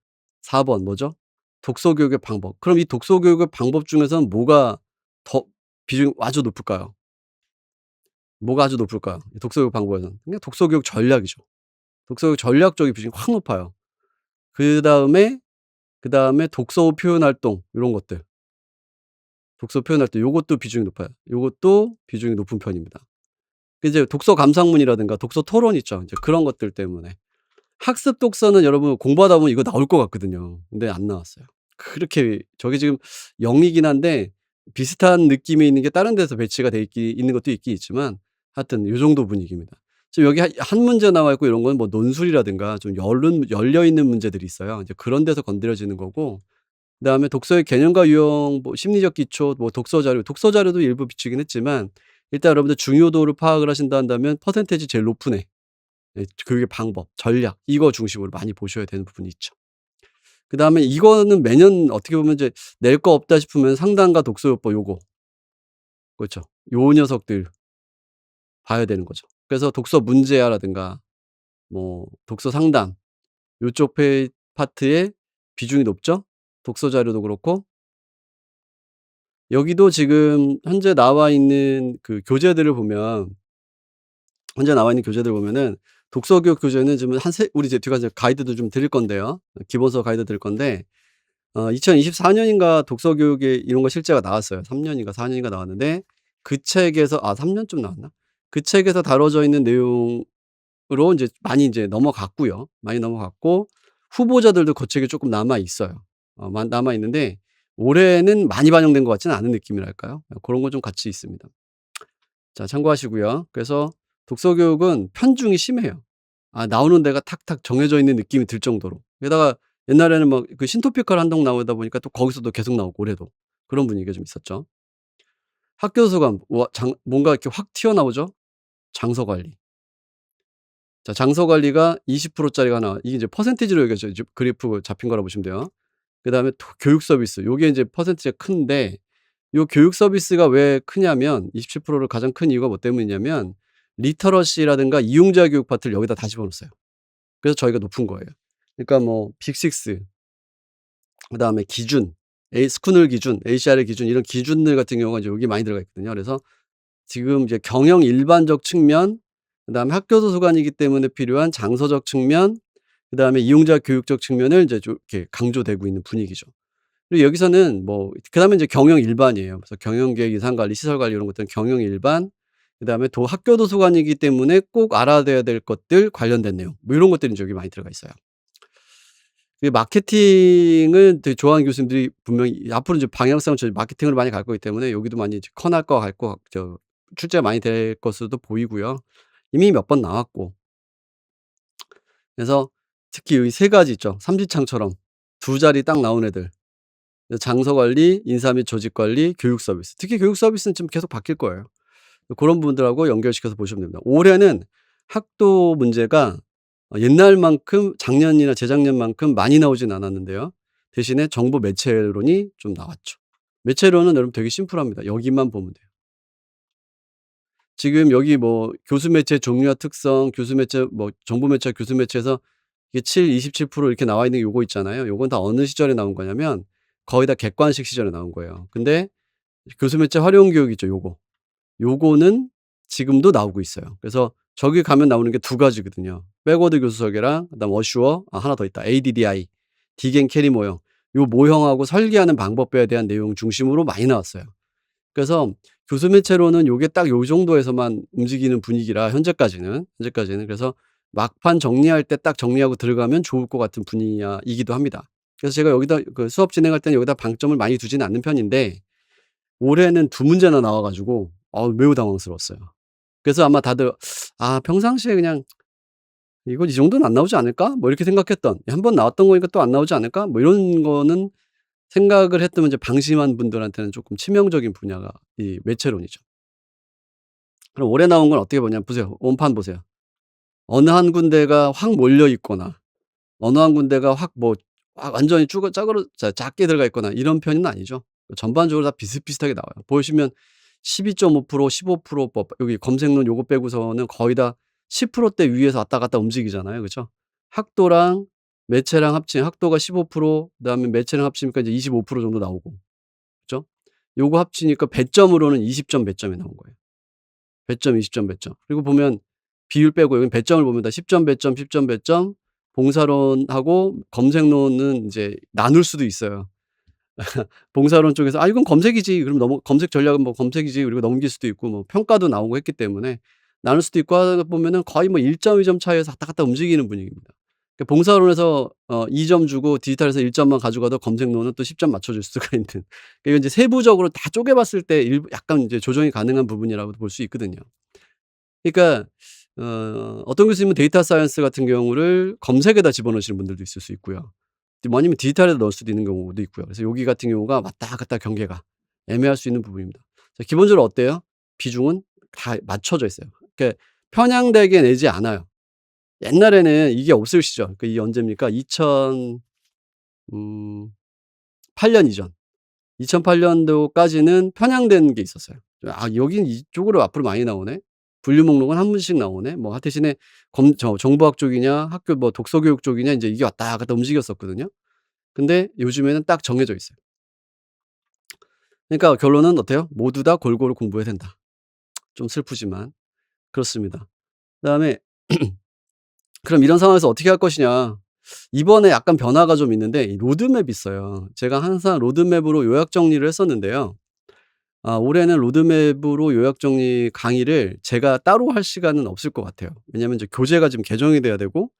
4번 뭐죠? 독서 교육의 방법. 그럼 이 독서 교육의 방법 중에서는 뭐가 더 비중이 아주 높을까요? 뭐가 아주 높을까요? 이 독서 교육 방법에서는. 그냥 독서 교육 전략이죠. 독서 교육 전략 쪽이 비중이 확 높아요. 그다음에, 그다음에 독서 후 표현 활동 요런 것들. 독서 표현할 때 요것도 비중이 높아요. 요것도 비중이 높은 편입니다. 이제 독서 감상문이라든가 독서 토론 있죠. 이제 그런 것들 때문에. 학습 독서는 여러분 공부하다 보면 이거 나올 것 같거든요. 근데 안 나왔어요. 그렇게 저게 지금 0 이긴 한데 비슷한 느낌이 있는 게 다른 데서 배치가 돼 있는 것도 있긴 있지만 하여튼 요 정도 분위기입니다. 지금 여기 한 문제 나와 있고 이런 건 뭐 논술이라든가 좀 열려 있는 문제들이 있어요. 이제 그런 데서 건드려지는 거고 그다음에 독서의 개념과 유형 뭐 심리적 기초 뭐 독서 자료도 일부 비추긴 했지만 일단 여러분들 중요도를 파악을 하신다 한다면 퍼센티지 제일 높은 애 교육의 방법, 전략 이거 중심으로 많이 보셔야 되는 부분이 있죠. 그다음에 이거는 매년 어떻게 보면 이제 낼 거 없다 싶으면 상담과 독서요법 요거 그렇죠. 요 녀석들 봐야 되는 거죠. 그래서 독서 문제아라든가 뭐 독서 상담 요쪽 파트에 비중이 높죠. 독서 자료도 그렇고 여기도 지금 현재 나와 있는 그 교재들을 보면 현재 나와 있는 교재들 보면은 독서 교육 교재는 지금 우리 이제 뒤에 가서 가이드도 좀 드릴 건데요. 기본서 가이드 드릴 건데 2024 년인가 독서 교육에 이런 거 실제가 나왔어요. 3 년인가 4 년인가 나왔는데 그 책에서 3 년쯤 나왔나? 그 책에서 다뤄져 있는 내용으로 인제 많이 인제 넘어갔고요. 많이 넘어갔고 후보자들도 그 책에 쪼끔 남아 있어요. 남아 있는데 올해는 많이 반영된 것 같지는 않은 느낌이랄까요? 고런 건 좀 같이 있습니다. 자 참고하시고요. 그래서 독서 교육은 편중이 심해요. 나오는 데가 탁탁 정해져 있는 느낌이 들 정도로. 게다가 옛날에는 막 그 신토피컬 한동 나오다 보니까 또 거기서도 계속 나오고 올해도. 그런 분위기가 좀 있었죠. 학교 도서관 뭔가 이렇게 확 튀어나오죠. 장서 관리. 자 장서 관리가 20% 짜리가 하나 이게 이제 퍼센티지로 여기져 그래프 잡힌 거라고 보시면 돼요. 그다음에 교육 서비스 요게 인제 퍼센티지가 큰데 요 교육 서비스가 왜 크냐면 27%를 가장 큰 이유가 뭐 때문이냐면 리터러시라든가 이용자 교육 파트를 여기다 다 집어넣었어요. 그래서 저희가 높은 거예요. 그러니까 뭐 빅6 그다음에 기준, 스쿠늘 기준, ACR 기준 이런 기준들 같은 경우가 이제 여기 많이 들어가 있거든요. 그래서 지금 이제 경영 일반적 측면 그다음에 학교 도서관이기 때문에 필요한 장서적 측면 그다음에 이용자 교육적 측면을 이제 좀 이렇게 강조되고 있는 분위기죠. 그리고 여기서는 뭐 그다음에 이제 경영 일반이에요. 그래서 경영 계획, 예산 관리, 시설 관리 이런 것들은 경영 일반 그다음에 학교 도서관이기 때문에 꼭 알아둬야 될 것들 관련된 내용 뭐 이런 것들이 인제 여기 많이 들어가 있어요. 마케팅을 되게 좋아하는 교수님들이 분명히 앞으로 이제 방향성은 마케팅으로 많이 갈 거기 때문에 여기도 많이 이제 커날 거 갈 거 출제가 많이 될 것으로도 보이고요. 이미 몇 번 나왔고 그래서 특히 이 세 가지 있죠. 삼지창처럼 두 자리 딱 나온 애들. 장서 관리, 인사 및 조직 관리, 교육 서비스. 특히 교육 서비스는 지금 계속 바뀔 거예요. 고런 부분들하고 연결시켜서 보시면 됩니다. 올해는 학도 문제가 옛날만큼 작년이나 재작년만큼 많이 나오진 않았는데요. 대신에 정보 매체론이 좀 나왔죠. 매체론은 여러분 되게 심플합니다. 여기만 보면 돼요. 지금 여기 뭐 교수 매체 종류와 특성, 교수 매체 뭐 정보 매체와 교수 매체에서 이게 7, 27% 이렇게 나와 있는 게 요거 있잖아요. 요건 다 어느 시절에 나온 거냐면 거의 다 객관식 시절에 나온 거예요. 근데 교수 매체 활용 교육 있죠, 요거. 요거는 지금도 나오고 있어요. 그래서 저기 가면 나오는 게 두 가지거든요. 백워드 교수 설계랑 그다음 어슈어, 하나 더 있다. ADDI, 딕 앤 캐리 모형. 요 모형하고 설계하는 방법에 대한 내용 중심으로 많이 나왔어요. 그래서 교수 매체로는 요게 딱 요 정도에서만 움직이는 분위기라 현재까지는. 그래서 막판 정리할 때 딱 정리하고 들어가면 좋을 것 같은 분야이기도 합니다. 그래서 제가 여기다 그 수업 진행할 때는 여기다 방점을 많이 두지는 않는 편인데 올해는 두 문제나 나와 가지고 매우 당황스러웠어요. 그래서 아마 다들 '아 평상시에 그냥 이거 이 정도는 안 나오지 않을까?' 뭐 이렇게 생각했던, '한 번 나왔던 거니까 또 안 나오지 않을까?' 뭐 이런 거는 생각을 했던 이제 방심한 분들한테는 조금 치명적인 분야가 이 매체론이죠. 그럼 올해 나온 건 어떻게 보냐면 보세요. 원판 보세요. 어느 한 군데가 확 몰려 있거나 어느 한 군데가 확 뭐 완전히 쭈그 짜그러 자 작게 들어가 있거나 이런 편은 아니죠. 전반적으로 다 비슷비슷하게 나와요. 보시면 12.5% 15% 뭐 여기 검색론 요거 빼고서는 거의 다 10%대 위에서 왔다 갔다 움직이잖아요. 그죠? 학도랑 매체랑 합친 학도가 15%, 그다음에 매체랑 합치니까 이제 25% 정도 나오고. 그죠? 요거 합치니까 배점으로는 20점 배점이 나온 거예요. 배점, 20점 배점. 그리고 보면 비율 빼고 여기 배점을 보면 다 10점 배점, 10점 배점, 봉사론하고 검색론은 인제 나눌 수도 있어요. 봉사론 쪽에서 '아 이건 검색이지.' 그럼 검색 전략은 뭐 검색이지 그리고 넘길 수도 있고 뭐 평가도 나오고 했기 때문에 나눌 수도 있고 하다 보면은 거의 뭐 1 점, 2점 차이에서 왔다 갔다 움직이는 분위기입니다. 봉사론에서 2점 주고 디지털에서 1 점만 가져가도 검색론은 또 10점 맞춰줄 수가 있는, 이건 이제 세부적으로 다 쪼개 봤을 때 일부 약간 이제 조정이 가능한 부분이라고도 볼 수 있거든요. 그러니까 어떤 교수님은 데이터 사이언스 같은 경우를 검색에다 집어넣으시는 분들도 있을 수 있고요. 뭐 아니면 디지털에다 넣을 수도 있는 경우도 있고요. 그래서 여기 같은 경우가 왔다 갔다 경계가 애매할 수 있는 부분입니다. 자 기본적으로 어때요? 비중은 다 맞춰져 있어요. 그러니까 편향되게 내지 않아요. 옛날에는 이게 없을 시절, 이게 언제입니까? 8년 이전. 2008 년도까지는 편향된 게 있었어요. '아 여긴 이쪽으로 앞으로 많이 나오네. 분류 목록은 한 문씩 나오네.' 뭐 대신에 정보학 쪽이냐 학교 뭐 독서 교육 쪽이냐 인제 이게 왔다 갔다 움직였었거든요. 근데 요즘에는 딱 정해져 있어요. 그러니까 결론은 어때요? '모두 다 골고루 공부해야 된다.' 좀 슬프지만 그렇습니다. 그다음에 그럼 이런 상황에서 어떻게 할 것이냐. 이번에 약간 변화가 좀 있는데 이 로드맵이 있어요. 제가 항상 로드맵으로 요약 정리를 했었는데요. 올해는 로드맵으로 요약 정리 강의를 제가 따로 할 시간은 없을 것 같아요. 왜냐하면 이제 교재가 지금 개정이 돼야 되고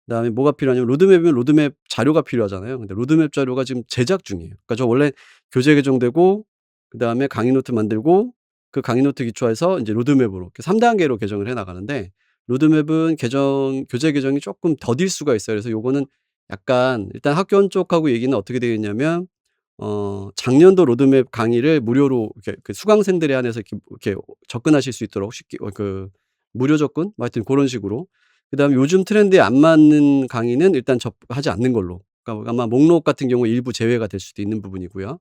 그다음에 뭐가 필요하냐면 로드맵이면 로드맵 자료가 필요하잖아요. 근데 로드맵 자료가 지금 제작 중이에요. 그러니까 저 원래 교재 개정되고 그다음에 강의 노트 만들고 그 강의 노트 기초해서 인제 로드맵으로 이렇게 3 단계로 개정을 해 나가는데 로드맵은 교재 개정이 쪼끔 더딜 수가 있어요. 그래서 요거는 약간 일단 학교원 쪽하고 얘기는 어떻게 되어 있냐면 작년도 로드맵 강의를 무료로 이렇게 그 수강생들에 한해서 이렇게 접근하실 수 있도록 쉽게 무료 접근? 뭐 하여튼 고런 식으로. 그다음에 요즘 트렌드에 안 맞는 강의는 일단 하지 않는 걸로. 그러니까 아마 목록 같은 경우에 일부 제외가 될 수도 있는 부분이고요.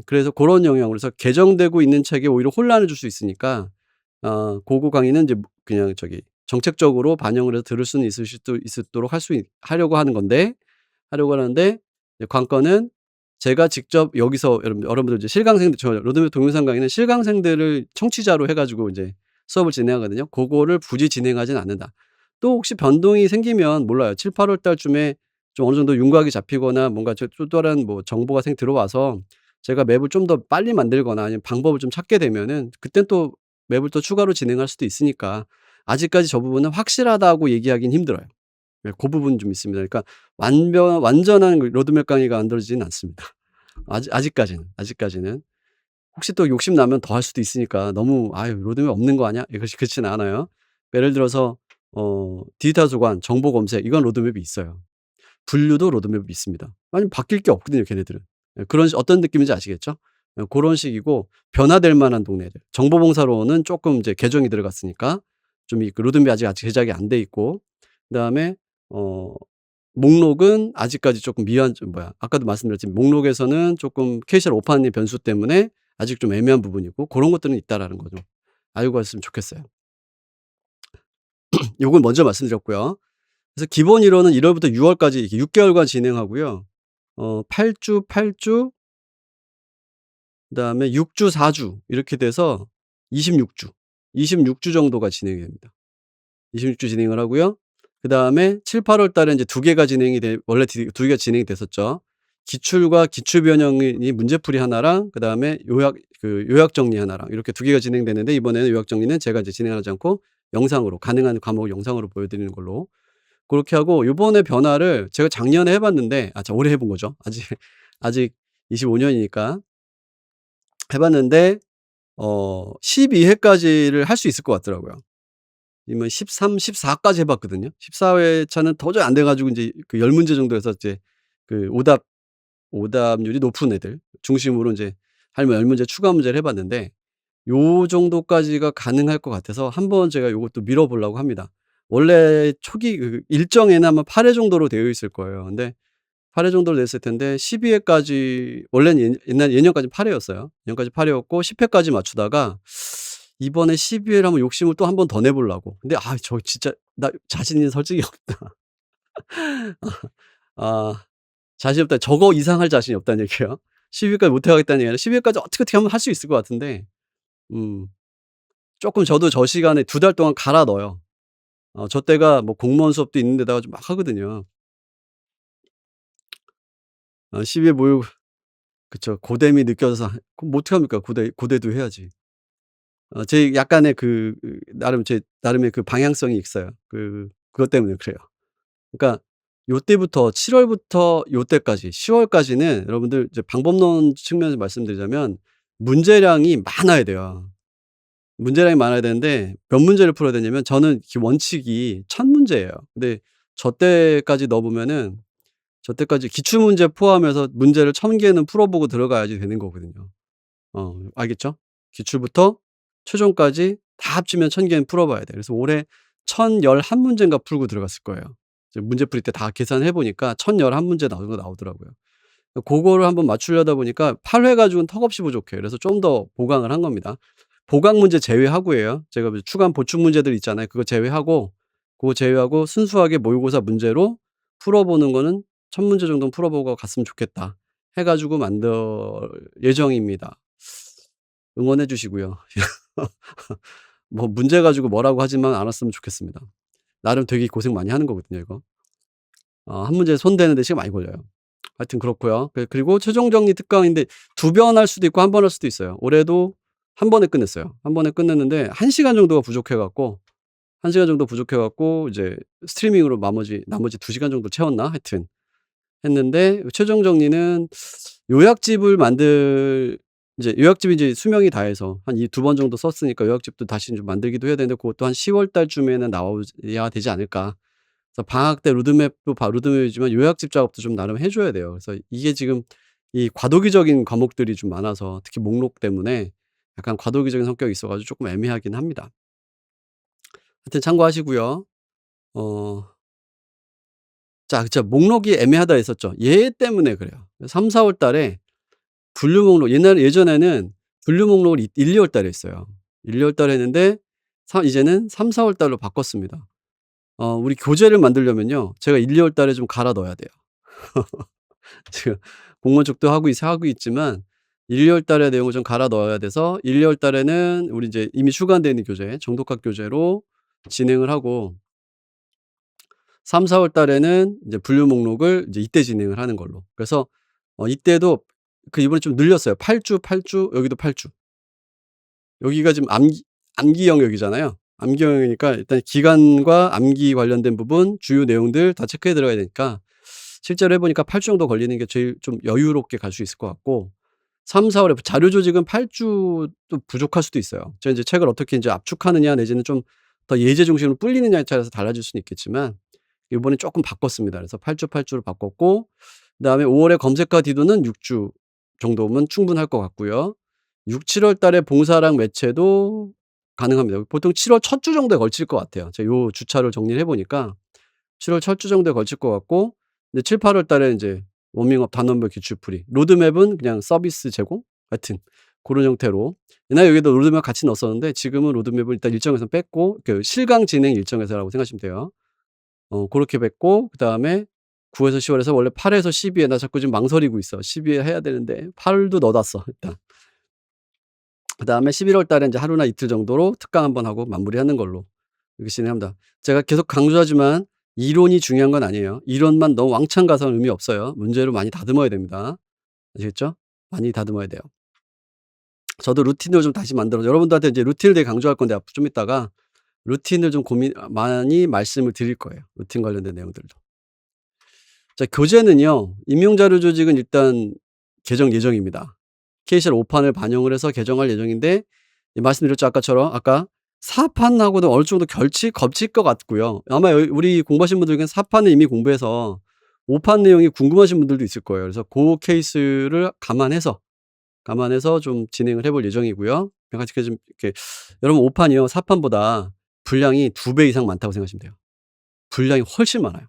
그래서 고런 영역으로 해서 개정되고 있는 책에 오히려 혼란을 줄 수 있으니까 고거 강의는 이제 그냥 정책적으로 반영을 해서 들을 수는 있을 수도 있도록 하려고 하는 건데 하려고 하는데 이제 관건은 제가 직접 여기서 여러분들 이제 실강생들 저 로드맵 동영상 강의는 실강생들을 청취자로 해 가지고 인제 수업을 진행하거든요. 고거를 굳이 진행하지는 않는다. 또 혹시 변동이 생기면 몰라요. 7-8월 달쯤에 좀 어느 정도 윤곽이 잡히거나 뭔가 또 다른 뭐 정보가 들어와서 제가 맵을 좀 더 빨리 만들거나 아니면 방법을 좀 찾게 되면은 그땐 또 맵을 또 추가로 진행할 수도 있으니까 아직까지 저 부분은 확실하다고 얘기하기는 힘들어요. 네 고 부분이 좀 있습니다. 그러니까 완전한 그 로드맵 강의가 만들어지지는 않습니다. 아직까지는. 혹시 또 욕심나면 더 할 수도 있으니까 너무 '아유 로드맵 없는 거 아니야?' 이것이 그렇지는 않아요. 예를 들어서 디지털 소관, 정보 검색 이건 로드맵이 있어요. 분류도 로드맵이 있습니다. 아니 바뀔 게 없거든요 걔네들은. 그런 어떤 느낌인지 아시겠죠? 고런 식이고 변화될 만한 동네들. 정보봉사로는 쪼끔 이제 개정이 들어갔으니까 좀 그 로드맵이 아직 제작이 안 돼 있고 그다음에 어 목록은 아직까지 조금 아까도 말씀드렸지만 목록에서는 조금 KCR 오판의 변수 때문에 아직 좀 애매한 부분이 있고 고런 것들은 있다라는 거죠. 알고 갔으면 좋겠어요. 요걸 먼저 말씀드렸고요. 그래서 기본 일원은 1 월부터 6 월까지 이렇게 6 개월간 진행하고요. 8 주, 8 주, 그다음에 6 주, 4주 이렇게 돼서 26 주, 26주 정도가 진행이 됩니다. 26주 진행을 하고요. 그다음에 7-8월 달에 인제 2 개가 진행이 돼 원래 2 개가 진행이 됐었죠. 기출과 기출 변형이 문제풀이 하나랑 그다음에 요약 정리 하나랑 이렇게 2 개가 진행됐는데, 이번에는 요약 정리는 제가 이제 진행하지 않고 영상으로, 가능한 과목을 영상으로 보여드리는 걸로 고렇게 하고, 요번에 변화를 제가 작년에 해 봤는데, 올해 해본 거죠. 아직 25 년이니까 해 봤는데 12 회까지를 할 수 있을 것 같더라고요. 이면 13, 14 까지 해 봤거든요. 14 회차는 도저히 안 돼 가지고 인제 그 10 문제 정도 해서 이제 그 오답률이 높은 애들 중심으로 인제 한 10 문제 추가 문제를 해 봤는데, 요 정도까지가 가능할 것 같아서 한번 제가 요것도 미뤄 보려고 합니다. 원래 초기 일정에는 아마 8 회 정도로 되어 있을 거예요. 근데 8회 정도로 냈을 텐데 12 회까지, 원래는 예년까지는 8 회였어요. 예년까지 8 회였고 10 회까지 맞추다가 이번에 12 회를 한번 욕심을 또 한 번 더 내 보려고. 근데 저 진짜 나 자신이 솔직히 없다. 아 자신이 없다. 저거 이상 할 자신이 없다는 얘기예요. 12 회까지 못 하겠다는 얘기가 아니라 12 회까지 어떻게 하면 할 수 있을 것 같은데, 음 쪼끔 저도 저 시간에 2달 동안 갈아 넣어요. 저 때가 뭐 공무원 수업도 있는 데다가 좀 막 하거든요. 12회 모의고, 그쵸. 고됨이 느껴져서 그럼 뭐 어떡합니까? 고대도 해야지. 제 약간의 나름 제 나름의 그 방향성이 있어요. 그것 때문에 그래요. 그러니까 요때부터 7 월부터 요때까지 10 월까지는 여러분들 이제 방법론 측면에서 말씀드리자면 문제량이 많아야 돼요. 문제량이 많아야 되는데 몇 문제를 풀어야 되냐면, 저는 원칙이 1000 문제예요. 근데 저 때까지 넣어 보면은, 저 때까지 기출 문제 포함해서 문제를 1000 개는 풀어 보고 들어가야지 되는 거거든요. 알겠죠? 기출부터 최종까지 다 합치면 1000 개는 풀어 봐야 돼요. 그래서 올해 1011 문제인가 풀고 들어갔을 거예요. 이제 문제 풀이 때 다 계산해 보니까 1011 문제 나오더라고요. 고거를 한번 맞추려다 보니까 8회 가지고는 턱없이 부족해요. 그래서 좀 더 보강을 한 겁니다. 보강 문제 제외하고예요. 제가 추가한 보충 문제들 있잖아요. 그거 제외하고, 그거 제외하고 순수하게 모의고사 문제로 풀어 보는 거는 1000 문제 정도는 풀어 보고 갔으면 좋겠다 해 가지고 만들 예정입니다. 응원해 주시고요. 뭐 문제 가지고 뭐라고 하지만 않았으면 좋겠습니다. 나름 되게 고생 많이 하는 거거든요, 이거. 한 문제에 손 대는데 시간 많이 걸려요. 하여튼 그렇고요. 그리고 최종 정리 특강인데 2번 할 수도 있고 1번 할 수도 있어요. 올해도 한 번에 끝냈어요. 한 번에 끝냈는데 1 시간 정도가 부족해 갖고, 1 시간 정도 부족해 갖고 이제 스트리밍으로 나머지 2 시간 정도 채웠나 하여튼 했는데, 최종 정리는 요약집을 만들 이제 요약집이 이제 수명이 다해서 한 이 2번 정도 썼으니까 요약집도 다시 좀 만들기도 해야 되는데, 그것도 한 10월 달쯤에는 나와야 되지 않을까. 그래서 방학 때 로드맵도 로드맵이지만 요약집 작업도 좀 나름 해 줘야 돼요. 그래서 이게 지금 이 과도기적인 과목들이 좀 많아서, 특히 목록 때문에 약간 과도기적인 성격이 있어 가지고 쪼끔 애매하긴 합니다. 하여튼 참고하시고요. 어 목록이 애매하다 했었죠. 얘 때문에 그래요. 3-4월 달에 분류 목록, 예전에는 분류 목록을 1-2월 달에 했어요. 1-2월 달에 했는데 이제는 3-4월 달로 바꿨습니다. 우리 교재를 만들려면요, 제가 1-2월 달에 좀 갈아 넣어야 돼요. 지금 공무원 쪽도 하고 있지만 1-2월 달에 내용을 좀 갈아 넣어야 돼서, 1-2월 달에는 우리 이제 이미 출간돼 있는 교재, 정독학 교재로 진행을 하고, 3-4월 달에는 이제 분류 목록을 이제 이때 진행을 하는 걸로. 그래서 이때도 이번에 좀 늘렸어요. 8 주, 8 주, 여기도 8 주. 여기가 지금 암기 영역이잖아요. 암기 영역이니까 일단 기간과 암기 관련된 부분, 주요 내용들 다 체크해 들어가야 되니까, 실제로 해 보니까 8주 정도 걸리는 게 제일 좀 여유롭게 갈 수 있을 것 같고, 3-4 월에 자료 조직은 8 주도 부족할 수도 있어요. 제가 인제 책을 어떻게 인제 압축하느냐 내지는 좀 더 예제 중심으로 불리느냐에 따라서 달라질 수는 있겠지만, 요번에 쪼끔 바꿨습니다. 그래서 8 주, 8 주로 바꿨고, 그다음에 5 월에 검색과 디도는 6주 정도면 충분할 것 같고요. 6-7월 달에 봉사랑 매체도 가능합니다. 보통 7월 첫 주 정도에 걸칠 것 같아요. 제가 요 주차를 정리를 해 보니까 7월 첫 주 정도에 걸칠 것 같고, 근데 7-8월 달에 인제 워밍업 단원별 기출풀이, 로드맵은 그냥 서비스 제공? 하여튼 고런 형태로. 옛날에 여기다 로드맵 같이 넣었었는데 지금은 로드맵을 일단 일정에서 뺐고 그 실강 진행 일정에서라고 생각하시면 돼요. 고렇게 뺐고 그다음에 9 에서 10 월에서 원래 8 에서 12에 나 자꾸 지금 망설이고 있어. 12에 해야 되는데 8도 넣어 놨어 일단. 그다음에 11월 달에 인제 하루나 이틀 정도로 특강 한번 하고 마무리하는 걸로 이렇게 진행합니다. 제가 계속 강조하지만 이론이 중요한 건 아니에요. 이론만 너무 왕창 가서는 의미 없어요. 문제를 많이 다듬어야 됩니다. 아시겠죠? 많이 다듬어야 돼요. 저도 루틴을 좀 다시 만들어서 여러분들한테 이제 루틴을 되게 강조할 건데 앞 좀 이따가 루틴을 좀 많이 말씀을 드릴 거예요, 루틴 관련된 내용들도. 자 교재는요. 임용자료 조직은 일단 개정 예정입니다. KCL 5 판을 반영을 해서 개정할 예정인데 말씀드렸죠 아까처럼. 아까 4 판하고는 어느 정도 겹칠 것 같고요. 아마 우리 공부하신 분들 중에 4 판을 이미 공부해서 5판 내용이 궁금하신 분들도 있을 거예요. 그래서 고 케이스를 감안해서 좀 진행을 해볼 예정이고요. 같이 좀 이렇게 여러분 5 판이요 4 판보다 분량이 2배 이상 많다고 생각하시면 돼요. 분량이 훨씬 많아요.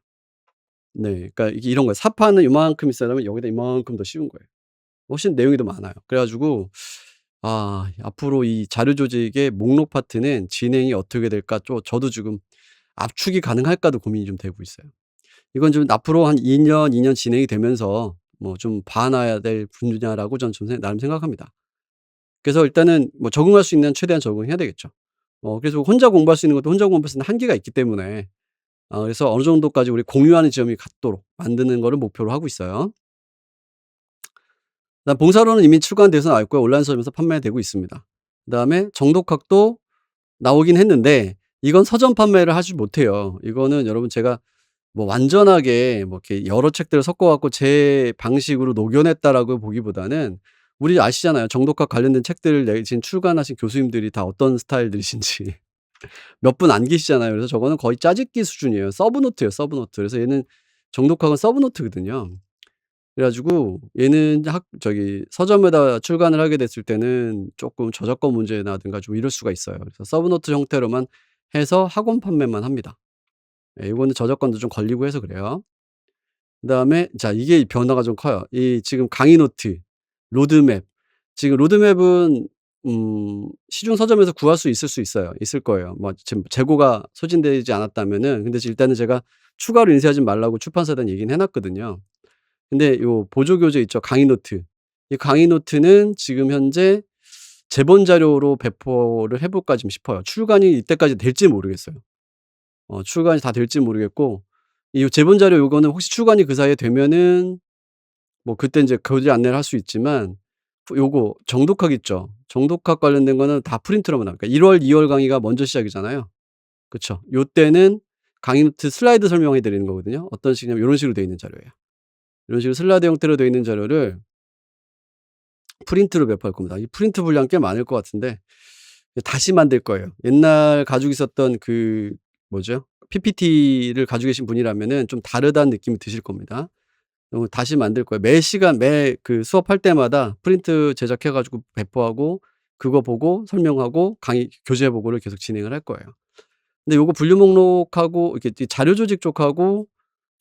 네. 그러니까 이게 이런 거예요. 4 판은 요만큼 있으려면 여기다 이만큼 더 씌운 거예요. 훨씬 내용이 더 많아요. 그래 가지고 앞으로 이 자료 조직의 목록 파트는 진행이 어떻게 될까 저도 지금 압축이 가능할까도 고민이 좀 되고 있어요. 이건 좀 앞으로 한 2 년 진행이 되면서 뭐 좀 봐 놔야 될 분야라고 저는 좀 나름 생각합니다. 그래서 일단은 뭐 적응할 수 있는 최대한 적응해야 되겠죠. 그래서 혼자 공부할 수 있는 것도 혼자 공부할 수 있는 한계가 있기 때문에 그래서 어느 정도까지 우리 공유하는 지점이 같도록 만드는 거를 목표로 하고 있어요. 그다음 봉사로는 이미 출간돼서 나와 있고요. 온라인 서점에서 판매되고 있습니다. 그다음에 정독학도 나오긴 했는데 이건 서점 판매를 하지 못해요. 이거는 여러분 제가 뭐 완전하게 뭐 이렇게 여러 책들을 섞어 갖고 제 방식으로 녹여냈다라고 보기보다는 우리 아시잖아요. 정독학 관련된 책들을 내신 출간하신 교수님들이 다 어떤 스타일들이신지 몇 분 안 계시잖아요. 그래서 저거는 거의 짜집기 수준이에요. 서브노트예요, 서브노트. 그래서 얘는 정독학은 서브노트거든요. 그래 가지고 얘는 서점에다 출간을 하게 됐을 때는 쪼끔 저작권 문제라든가 좀 이럴 수가 있어요. 그래서 서브노트 형태로만 해서 학원 판매만 합니다. 예 요거는 저작권도 좀 걸리고 해서 그래요. 그다음에 자 이게 변화가 좀 커요. 이 지금 강의 노트, 로드맵 지금 로드맵은 시중 서점에서 구할 수 있어요. 있을 거예요. 뭐 지금 재고가 소진되지 않았다면은. 근데 일단은 제가 추가로 인쇄하지 말라고 출판사에다 얘기는 해 놨거든요. 근데 요 보조 교재 있죠. 강의 노트. 이 강의 노트는 지금 현재 제본 자료로 배포를 해 볼까 지금 싶어요. 출간이 이때까지 될지 모르겠어요. 출간이 다 될지 모르겠고 이 제본 자료 요거는 혹시 출간이 그 사이에 되면은 뭐 그때 인제 교재 안내를 할 수 있지만 요거 정독학 있죠. 정독학 관련된 거는 다 프린트로만 나와요. 그러니까 1 월, 2월 강의가 먼저 시작이잖아요. 그쵸. 요때는 강의 노트 슬라이드 설명해 드리는 거거든요. 어떤 식이냐면 요런 식으로 되어 있는 자료예요. 이런 식으로 슬라이드 형태로 되어 있는 자료를 프린트로 배포할 겁니다. 이 프린트 분량 꽤 많을 것 같은데 다시 만들 거예요. 옛날 가지고 있었던 그 뭐죠? PPT를 가지고 계신 분이라면은 좀 다르다는 느낌이 드실 겁니다. 다시 만들 거예요. 매 시간 그 수업할 때마다 프린트 제작해 가지고 배포하고 그거 보고 설명하고 강의 교재 보고를 계속 진행을 할 거예요. 근데 요거 분류 목록하고 이렇게 자료 조직 쪽하고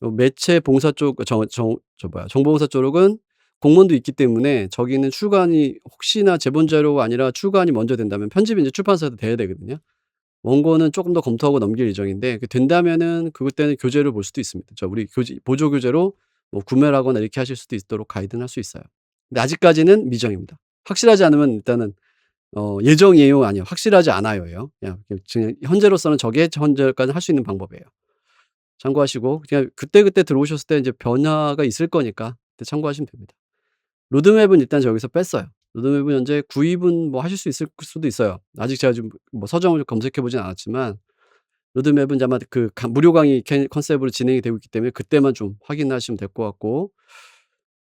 요 매체 봉사 쪽 정보봉사 쪽은 공문도 있기 때문에 저기는 출간이 혹시나 제본 자료가 아니라 출간이 먼저 된다면 편집이 인제 출판사에서 돼야 되거든요. 원고는 쪼끔 더 검토하고 넘길 예정인데 된다면은 그때는 교재를 볼 수도 있습니다. 우리 보조 교재로 뭐 구매를 하거나 이렇게 하실 수도 있도록 가이드는 할 수 있어요. 근데 아직까지는 미정입니다. 확실하지 않으면 일단은 예정이에요, 아니에요. 확실하지 않아요예요. 그냥 지금 현재로서는 저게 현재까지 할 수 있는 방법이에요. 참고하시고 그냥 그때그때 들어오셨을 때 인제 변화가 있을 거니까 그때 참고하시면 됩니다. 로드맵은 일단 저기서 뺐어요. 로드맵은 현재 구입은 뭐 하실 수 있을 수도 있어요. 아직 제가 지금 뭐 서점을 검색해 보진 않았지만 로드맵은 이제 아마 그 무료 강의 컨셉으로 진행이 되고 있기 때문에 그때만 좀 확인하시면 될 것 같고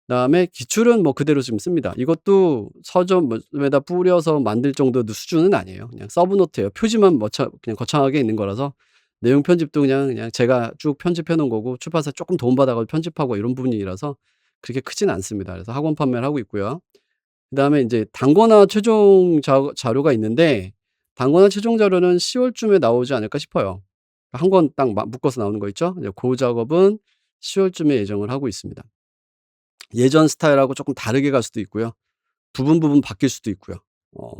그다음에 기출은 뭐 그대로 지금 씁니다. 이것도 서점에다 뿌려서 만들 정도 수준은 아니에요. 그냥 서브노트예요. 표지만 그냥 거창하게 있는 거라서 내용 편집도 그냥 제가 쭉 편집해 놓은 거고 출판사 쪼끔 도움받아 가지고 편집하고 이런 부분이라서 그렇게 크진 않습니다. 그래서 학원 판매를 하고 있고요. 그다음에 인제 단권화 최종 자료가 있는데 단권화 최종 자료는 10 월쯤에 나오지 않을까 싶어요. 한 권 딱 묶어서 나오는 거 있죠? 이제 고 작업은 10 월쯤에 예정을 하고 있습니다. 예전 스타일하고 쪼끔 다르게 갈 수도 있고요. 부분 바뀔 수도 있고요. 어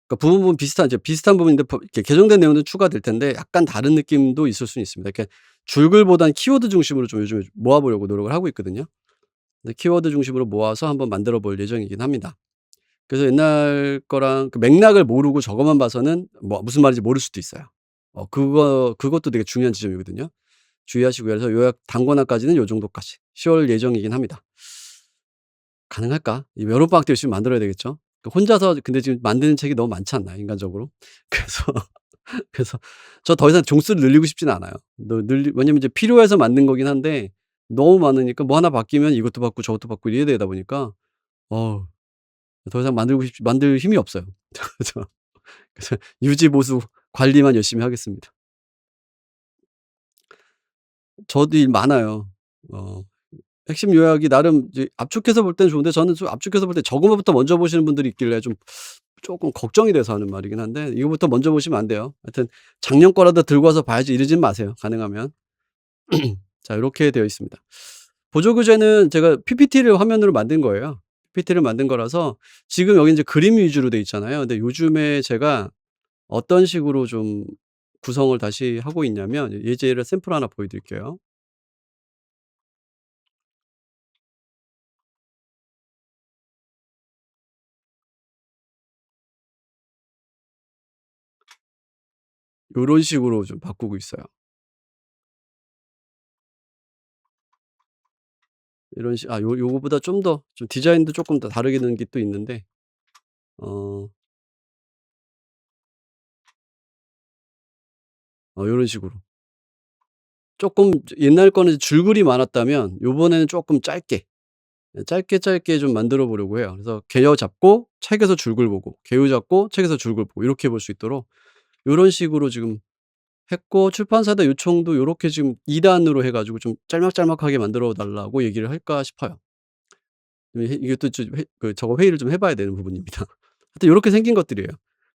그러니까 부분 비슷한 부분인데 이렇게 개정된 내용도 추가될 텐데 약간 다른 느낌도 있을 수는 있습니다. 이렇게 줄글보다는 키워드 중심으로 좀 요즘에 모아 보려고 노력을 하고 있거든요. 근데 키워드 중심으로 모아서 한번 만들어 볼 예정이긴 합니다. 그래서 옛날 거랑 그 맥락을 모르고 저것만 봐서는 뭐 무슨 말인지 모를 수도 있어요. 그것도 되게 중요한 지점이거든요. 주의하시고요. 그래서 요약 단권화까지는 요 정도까지 10월 예정이긴 합니다. 가능할까? 이 여름방학 때 열심히 만들어야 되겠죠? 혼자서 근데 지금 만드는 책이 너무 많지 않나요, 인간적으로? 그래서 그래서 저 더 이상 종수를 늘리고 싶지는 않아요. 너 늘리 왜냐면 이제 필요해서 만든 거긴 한데 너무 많으니까 뭐 하나 바뀌면 이것도 바꾸고 저것도 바꾸고 이래야 되다 보니까 어우 더 이상 만들 힘이 없어요. 그래서 유지 보수 관리만 열심히 하겠습니다. 저도 일 많아요. 어 핵심 요약이 나름 이제 압축해서 볼 때는 좋은데 저는 좀 압축해서 볼 때 저거부터 먼저 보시는 분들이 있길래 좀 쪼끔 걱정이 돼서 하는 말이긴 한데 이거부터 먼저 보시면 안 돼요. 하여튼 작년 거라도 들고 와서 봐야지 이러진 마세요, 가능하면. 자 요렇게 되어 있습니다. 보조 교재는 제가 PPT를 화면으로 만든 거예요. PPT를 만든 거라서 지금 여기 인제 그림 위주로 돼 있잖아요. 근데 요즘에 제가 어떤 식으로 좀 구성을 다시 하고 있냐면 예제를 샘플 하나 보여 드릴게요. 요런 식으로 좀 바꾸고 있어요. 이런 식 요거보다 좀 더 좀 디자인도 쪼끔 더 다르게 넣은 게 또 있는데 어 요런 식으로. 쪼끔 옛날 거는 줄글이 많았다면 요번에는 쪼끔 짧게 짧게 좀 만들어 보려고 해요. 그래서 개요 잡고 책에서 줄글 보고 개요 잡고 책에서 줄글 보고 이렇게 볼 수 있도록 요런 식으로 지금 했고 출판사에다 요청도 요렇게 지금 2 단으로 해 가지고 좀 짤막짤막하게 만들어 달라고 얘기를 할까 싶어요. 이것도 좀 저거 회의를 좀 해 봐야 되는 부분입니다. 하여튼 요렇게 생긴 것들이에요.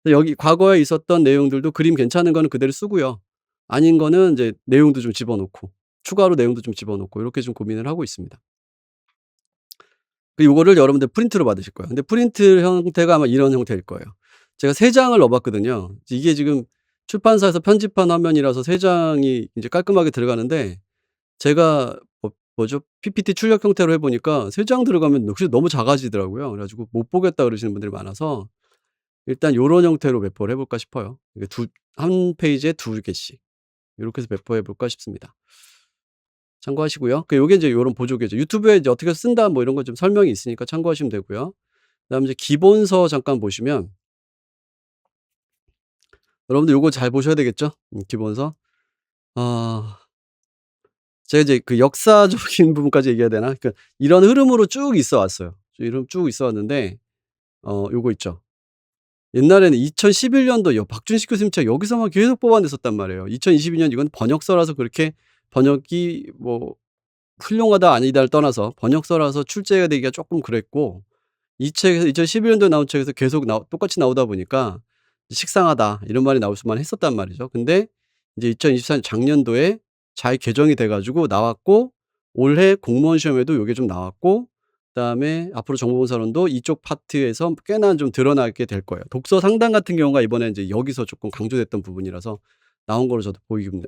근데 여기 과거에 있었던 내용들도 그림 괜찮은 거는 그대로 쓰고요. 아닌 거는 인제 내용도 좀 집어넣고 추가로 내용도 좀 집어넣고 요렇게 좀 고민을 하고 있습니다. 요거를 여러분들 프린트로 받으실 거예요. 근데 프린트 형태가 아마 이런 형태일 거예요. 제가 3 장을 넣어 봤거든요. 이게 지금 출판사에서 편집한 화면이라서 3 장이 인제 깔끔하게 들어가는데 제가 뭐죠? PPT 출력 형태로 해 보니까 3장 들어가면 역시 너무 작아지더라고요. 그래 가지고 "못 보겠다." 그러시는 분들이 많아서 일단 요런 형태로 배포를 해 볼까 싶어요. 이게 한 페이지에 2 개씩 요렇게 해서 배포해 볼까 싶습니다. 참고하시고요. 요게 이제 요런 보조개죠. 유튜브에 이제 어떻게 쓴다 뭐 이런 거 좀 설명이 있으니까 참고하시면 되고요. 그다음에 이제 기본서 잠깐 보시면 여러분들 요거 잘 보셔야 되겠죠? 기본서. 아 제가 이제 그 역사적인 부분까지 얘기해야 되나? 그러니까 이런 흐름으로 쭉 있어 왔어요. 이름 쭉 있어 왔는데 요거 있죠. 옛날에는 2011 년도 박준식 교수님 책 여기서만 계속 뽑아냈었단 말이에요. 2022년 이건 번역서라서 그렇게 번역이 뭐 훌륭하다 아니다를 떠나서 번역서라서 출제가 되기가 쪼끔 그랬고 이 책에서 2011 년도에 나온 책에서 계속 똑같이 나오다 보니까 '식상하다.' 이런 말이 나올 수만 했었단 말이죠. 근데 이제 2024년 작년도에 잘 개정이 돼 가지고 나왔고 올해 공무원 시험에도 요게 좀 나왔고 그다음에 앞으로 정보봉사론도 이쪽 파트에서 꽤나 좀 드러나게 될 거예요. 독서 상담 같은 경우가 이번에 인제 여기서 쪼끔 강조됐던 부분이라서 나온 거로 저도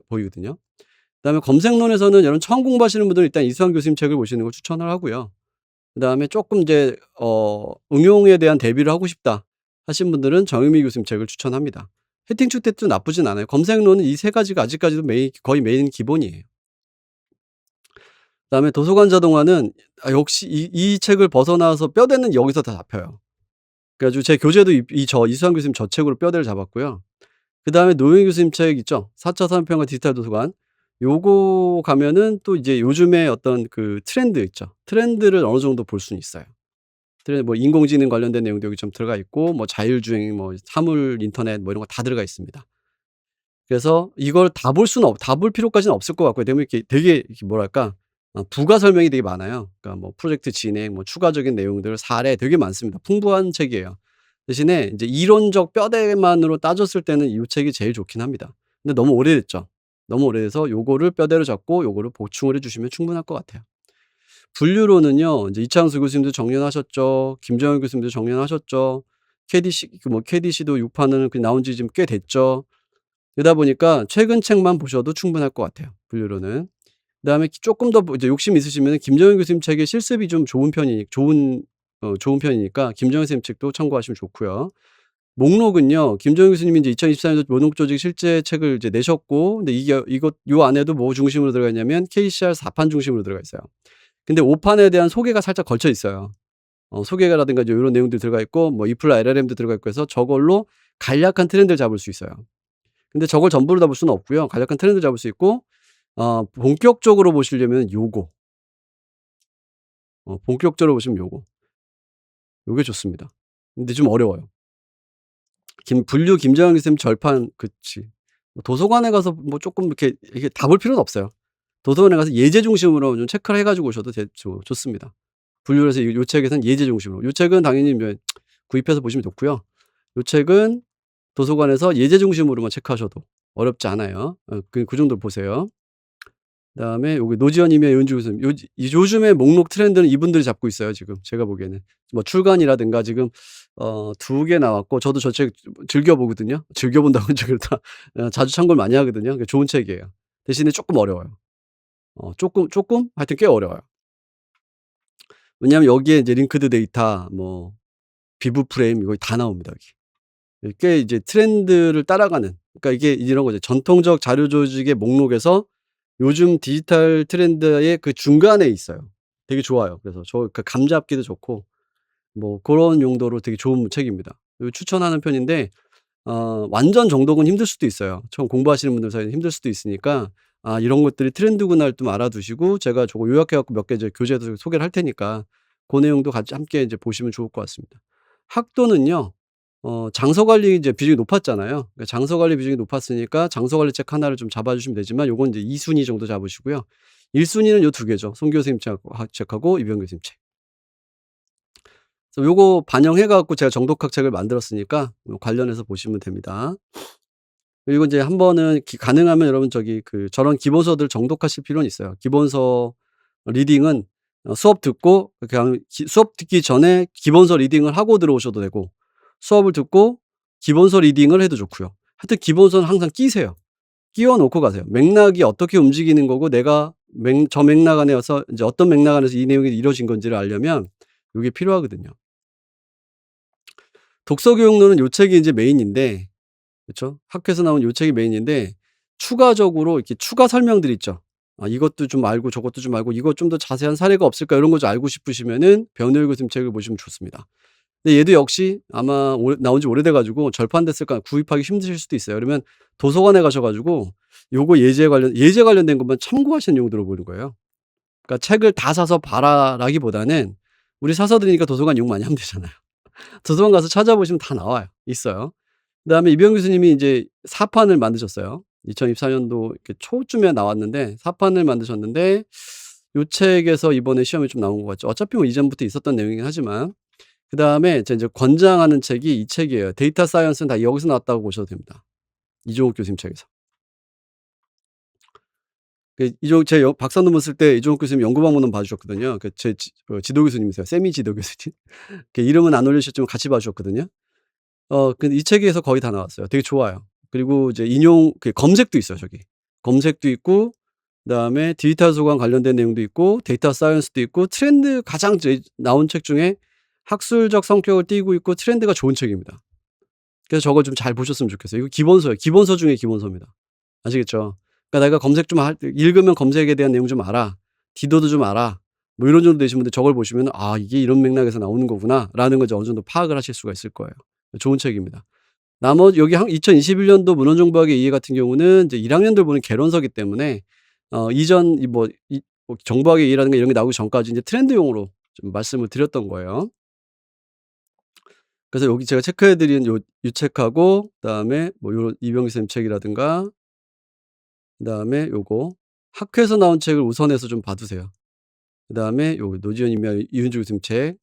보이거든요. 그다음에 검색론에서는 여러분 처음 공부하시는 분들은 일단 이수환 교수님 책을 보시는 걸 추천을 하고요. 그다음에 쪼끔 이제 응용에 대한 대비를 하고 싶다 하신 분들은 정유미 교수님 책을 추천합니다. 해팅축tet도 나쁘진 않아요. 검색론은 이 3 가지가 아직까지도 거의 메인 기본이에요. 그다음에 도서관 자동화는 역시 이 책을 벗어나서 뼈대는 여기서 다 잡혀요. 그래 가지고 제 교재도 이수환 교수님 저 책으로 뼈대를 잡았고요. 그다음에 노영희 교수님 책 있죠. 4차 산업혁명 디지털 도서관. 요거 가면은 또 이제 요즘에 어떤 그 트렌드 있죠. 트렌드를 어느 정도 볼 수는 있어요. 뭐 인공지능 관련된 내용도 여기 좀 들어가 있고 뭐 자율주행 뭐 사물 인터넷 뭐 이런 거 다 들어가 있습니다. 그래서 이걸 다 볼 필요까지는 없을 것 같고요. 되게 이렇게 뭐랄까 부가 설명이 되게 많아요. 그러니까 뭐 프로젝트 진행 뭐 추가적인 내용들 사례 되게 많습니다. 풍부한 책이에요. 대신에 인제 이론적 뼈대만으로 따졌을 때는 이 책이 제일 좋긴 합니다. 근데 너무 오래됐죠. 너무 오래돼서 요거를 뼈대로 잡고 요거를 보충을 해 주시면 충분할 것 같아요. 분류로는요. 이제 이창수 교수님도 정리하셨죠. 김정일 교수님도 정리하셨죠. KDC KDC도 6 판은 그 나온 지 지금 꽤 됐죠. 그러다 보니까 최근 책만 보셔도 충분할 것 같아요, 분류로는. 그다음에 쪼끔 더 뭐 이제 욕심 있으시면은 김정일 교수님 책의 실습이 좀 좋은 편이니까 김정일 선생님 책도 참고하시면 좋고요. 목록은요. 김정일 교수님이 이제 2024 년도 모독 조직 실제 책을 이제 내셨고, 근데 요 안에도 뭐 중심으로 들어가 있냐면 KCR 4판 중심으로 들어가 있어요. 근데 5 판에 대한 소개가 살짝 걸쳐 있어요. 소개라든가 이제 요런 내용들이 들어가 있고 뭐 이플라 LLM도 들어가 있고 해서 저걸로 간략한 트렌드를 잡을 수 있어요. 근데 저걸 전부를 다 볼 수는 없고요. 간략한 트렌드를 잡을 수 있고 본격적으로 보시려면 본격적으로 보시면 요게 좋습니다. 근데 좀 어려워요. 분류 김정일 교수님 절판 그치. 뭐 도서관에 가서 뭐 쪼끔 이렇게 이게 다 볼 필요는 없어요. 도서관에 가서 예제 중심으로 좀 체크를 해 가지고 오셔도 좋습니다. 분류를 해서 요 책에서는 예제 중심으로. 요 책은 당연히 이제 구입해서 보시면 좋고요. 요 책은 도서관에서 예제 중심으로만 체크하셔도 어렵지 않아요. 그 정도로 보세요. 그다음에 여기 노지현님의 윤주 교수님. 요즘에 목록 트렌드는 이분들이 잡고 있어요 지금 제가 보기에는. 뭐 출간이라든가 지금 2개 나왔고 저도 저 책 즐겨 보거든요. 즐겨 본다고는 좀 그렇다. 자주 참고를 많이 하거든요. 그 좋은 책이에요. 대신에 쪼끔 어려워요. 쪼끔 하여튼 꽤 어려워요. 왜냐하면 여기에 이제 링크드 데이터 뭐 비브 프레임 이거 다 나옵니다 여기. 꽤 이제 트렌드를 따라가는, 그러니까 이게 이런 거죠. 전통적 자료 조직의 목록에서 요즘 디지털 트렌드의 그 중간에 있어요. 되게 좋아요. 그래서 그 감 잡기도 좋고 뭐 고런 용도로 되게 좋은 책입니다. 이거 추천하는 편인데 완전 정독은 힘들 수도 있어요. 처음 공부하시는 분들 사이에 힘들 수도 있으니까 이런 것들이 트렌드구나를 좀 알아두시고, 제가 저거 요약해 갖고 몇 개 이제 교재도 소개를 할 테니까 고 내용도 같이 함께 이제 보시면 좋을 것 같습니다. 학도는요. 장소 관리 이제 비중이 높았잖아요. 그러니까 장소 관리 비중이 높았으니까 장소 관리 책 하나를 좀 잡아 주시면 되지만 요건 이제 2 순위 정도 잡으시고요. 1 순위는 요 2 개죠. 송 교수님 책하고 이병 교수님 책. 그래서 요거 반영해 갖고 제가 정독학 책을 만들었으니까 요 관련해서 보시면 됩니다. 그리고 인제 한 번은 가능하면 여러분 저런 기본서들 정독하실 필요는 있어요. 기본서 리딩은 수업 듣고 그냥 수업 듣기 전에 기본서 리딩을 하고 들어오셔도 되고, 수업을 듣고 기본서 리딩을 해도 좋고요. 하여튼 기본서는 항상 끼세요. 끼워 놓고 가세요. 맥락이 어떻게 움직이는 거고 내가 저 맥락 안에서 인제 어떤 맥락 안에서 이 내용이 이루어진 건지를 알려면 요게 필요하거든요. 독서 교육론은 요 책이 인제 메인인데, 그쵸? 학교에서 나온 요 책이 메인인데 추가적으로 이렇게 추가 설명들 있죠. 이것도 좀 알고 저것도 좀 알고 이거 좀 더 자세한 사례가 없을까 이런 거 좀 알고 싶으시면은 변호일 교수님 책을 보시면 좋습니다. 근데 얘도 역시 아마 나온 지 오래돼 가지고 절판됐을까 구입하기 힘드실 수도 있어요. 그러면 도서관에 가셔 가지고 요거 예제 관련된 것만 참고하시는 용도로 보는 거예요. 그러니까 책을 다 사서 봐라라기보다는 우리 사서 드리니까 도서관 이용 많이 하면 되잖아요. 도서관 가서 찾아보시면 다 나와요. 있어요. 그다음에 이병 교수님이 인제 4 판을 만드셨어요. 2024 년도 이렇게 초쯤에 나왔는데 4 판을 만드셨는데 요 책에서 이번에 시험에 좀 나온 것 같죠. 어차피 뭐 이전부터 있었던 내용이긴 하지만. 그다음에 제가 인제 권장하는 책이 이 책이에요. 데이터 사이언스는 다 여기서 나왔다고 보셔도 됩니다. 이종욱 교수님 책에서. 제 박사 논문 쓸 때 이종욱 교수님 연구 방문은 봐 주셨거든요. 제 지도 교수님이세요. 세미 지도 교수님. 이름은 안 올리셨지만 같이 봐 주셨거든요. 근데 이 책에서 거의 다 나왔어요. 되게 좋아요. 그리고 이제 검색도 있어요 저기. 검색도 있고 그다음에 디지털 소관 관련된 내용도 있고 데이터 사이언스도 있고 트렌드 가장 나온 책 중에 학술적 성격을 띠고 있고 트렌드가 좋은 책입니다. 그래서 저거 좀 잘 보셨으면 좋겠어요. 이거 기본서예요. 기본서 중에 기본서입니다. 아시겠죠? 그러니까 내가 검색 좀 읽으면 검색에 대한 내용 좀 알아. 디도도 좀 알아. 뭐 이런 정도 되신 분들 저걸 보시면은 '아 이게 이런 맥락에서 나오는 거구나.'라는 걸 이제 어느 정도 파악을 하실 수가 있을 거예요. 좋은 책입니다. 나머지 여기 2021 년도 문헌정보학의 이해 같은 경우는 이제 1 학년들 보는 개론서기 때문에 이전 정보학의 이해라든가 이런 게 나오기 전까지 이제 트렌드용으로 좀 말씀을 드렸던 거예요. 그래서 여기 제가 체크해 드린 요 책하고 그다음에 뭐 요런 이병기 선생님 책이라든가 그다음에 요거 학회에서 나온 책을 우선해서 좀 봐 두세요. 그다음에 요 노지현 님이랑 이윤주 교수님 책,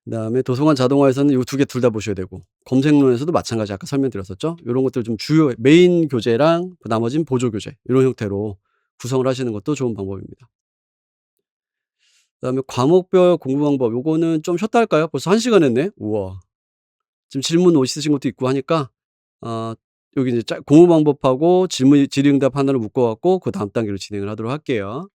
그다음에 도서관 자동화에서는 요 2개 둘 다 보셔야 되고, 검색론에서도 마찬가지 아까 설명드렸었죠. 요런 것들 좀 주요 메인 교재랑 나머지는 보조 교재 요런 형태로 구성을 하시는 것도 좋은 방법입니다. 그다음에 과목별 공부 방법 요거는 좀 쉬었다 할까요? 벌써 1 시간 했네. 우와. 지금 질문 있으신 것도 있고 하니까 여기 이제 공부 방법하고 질의응답 하나를 묶어 갖고 그다음 단계로 진행을 하도록 할게요.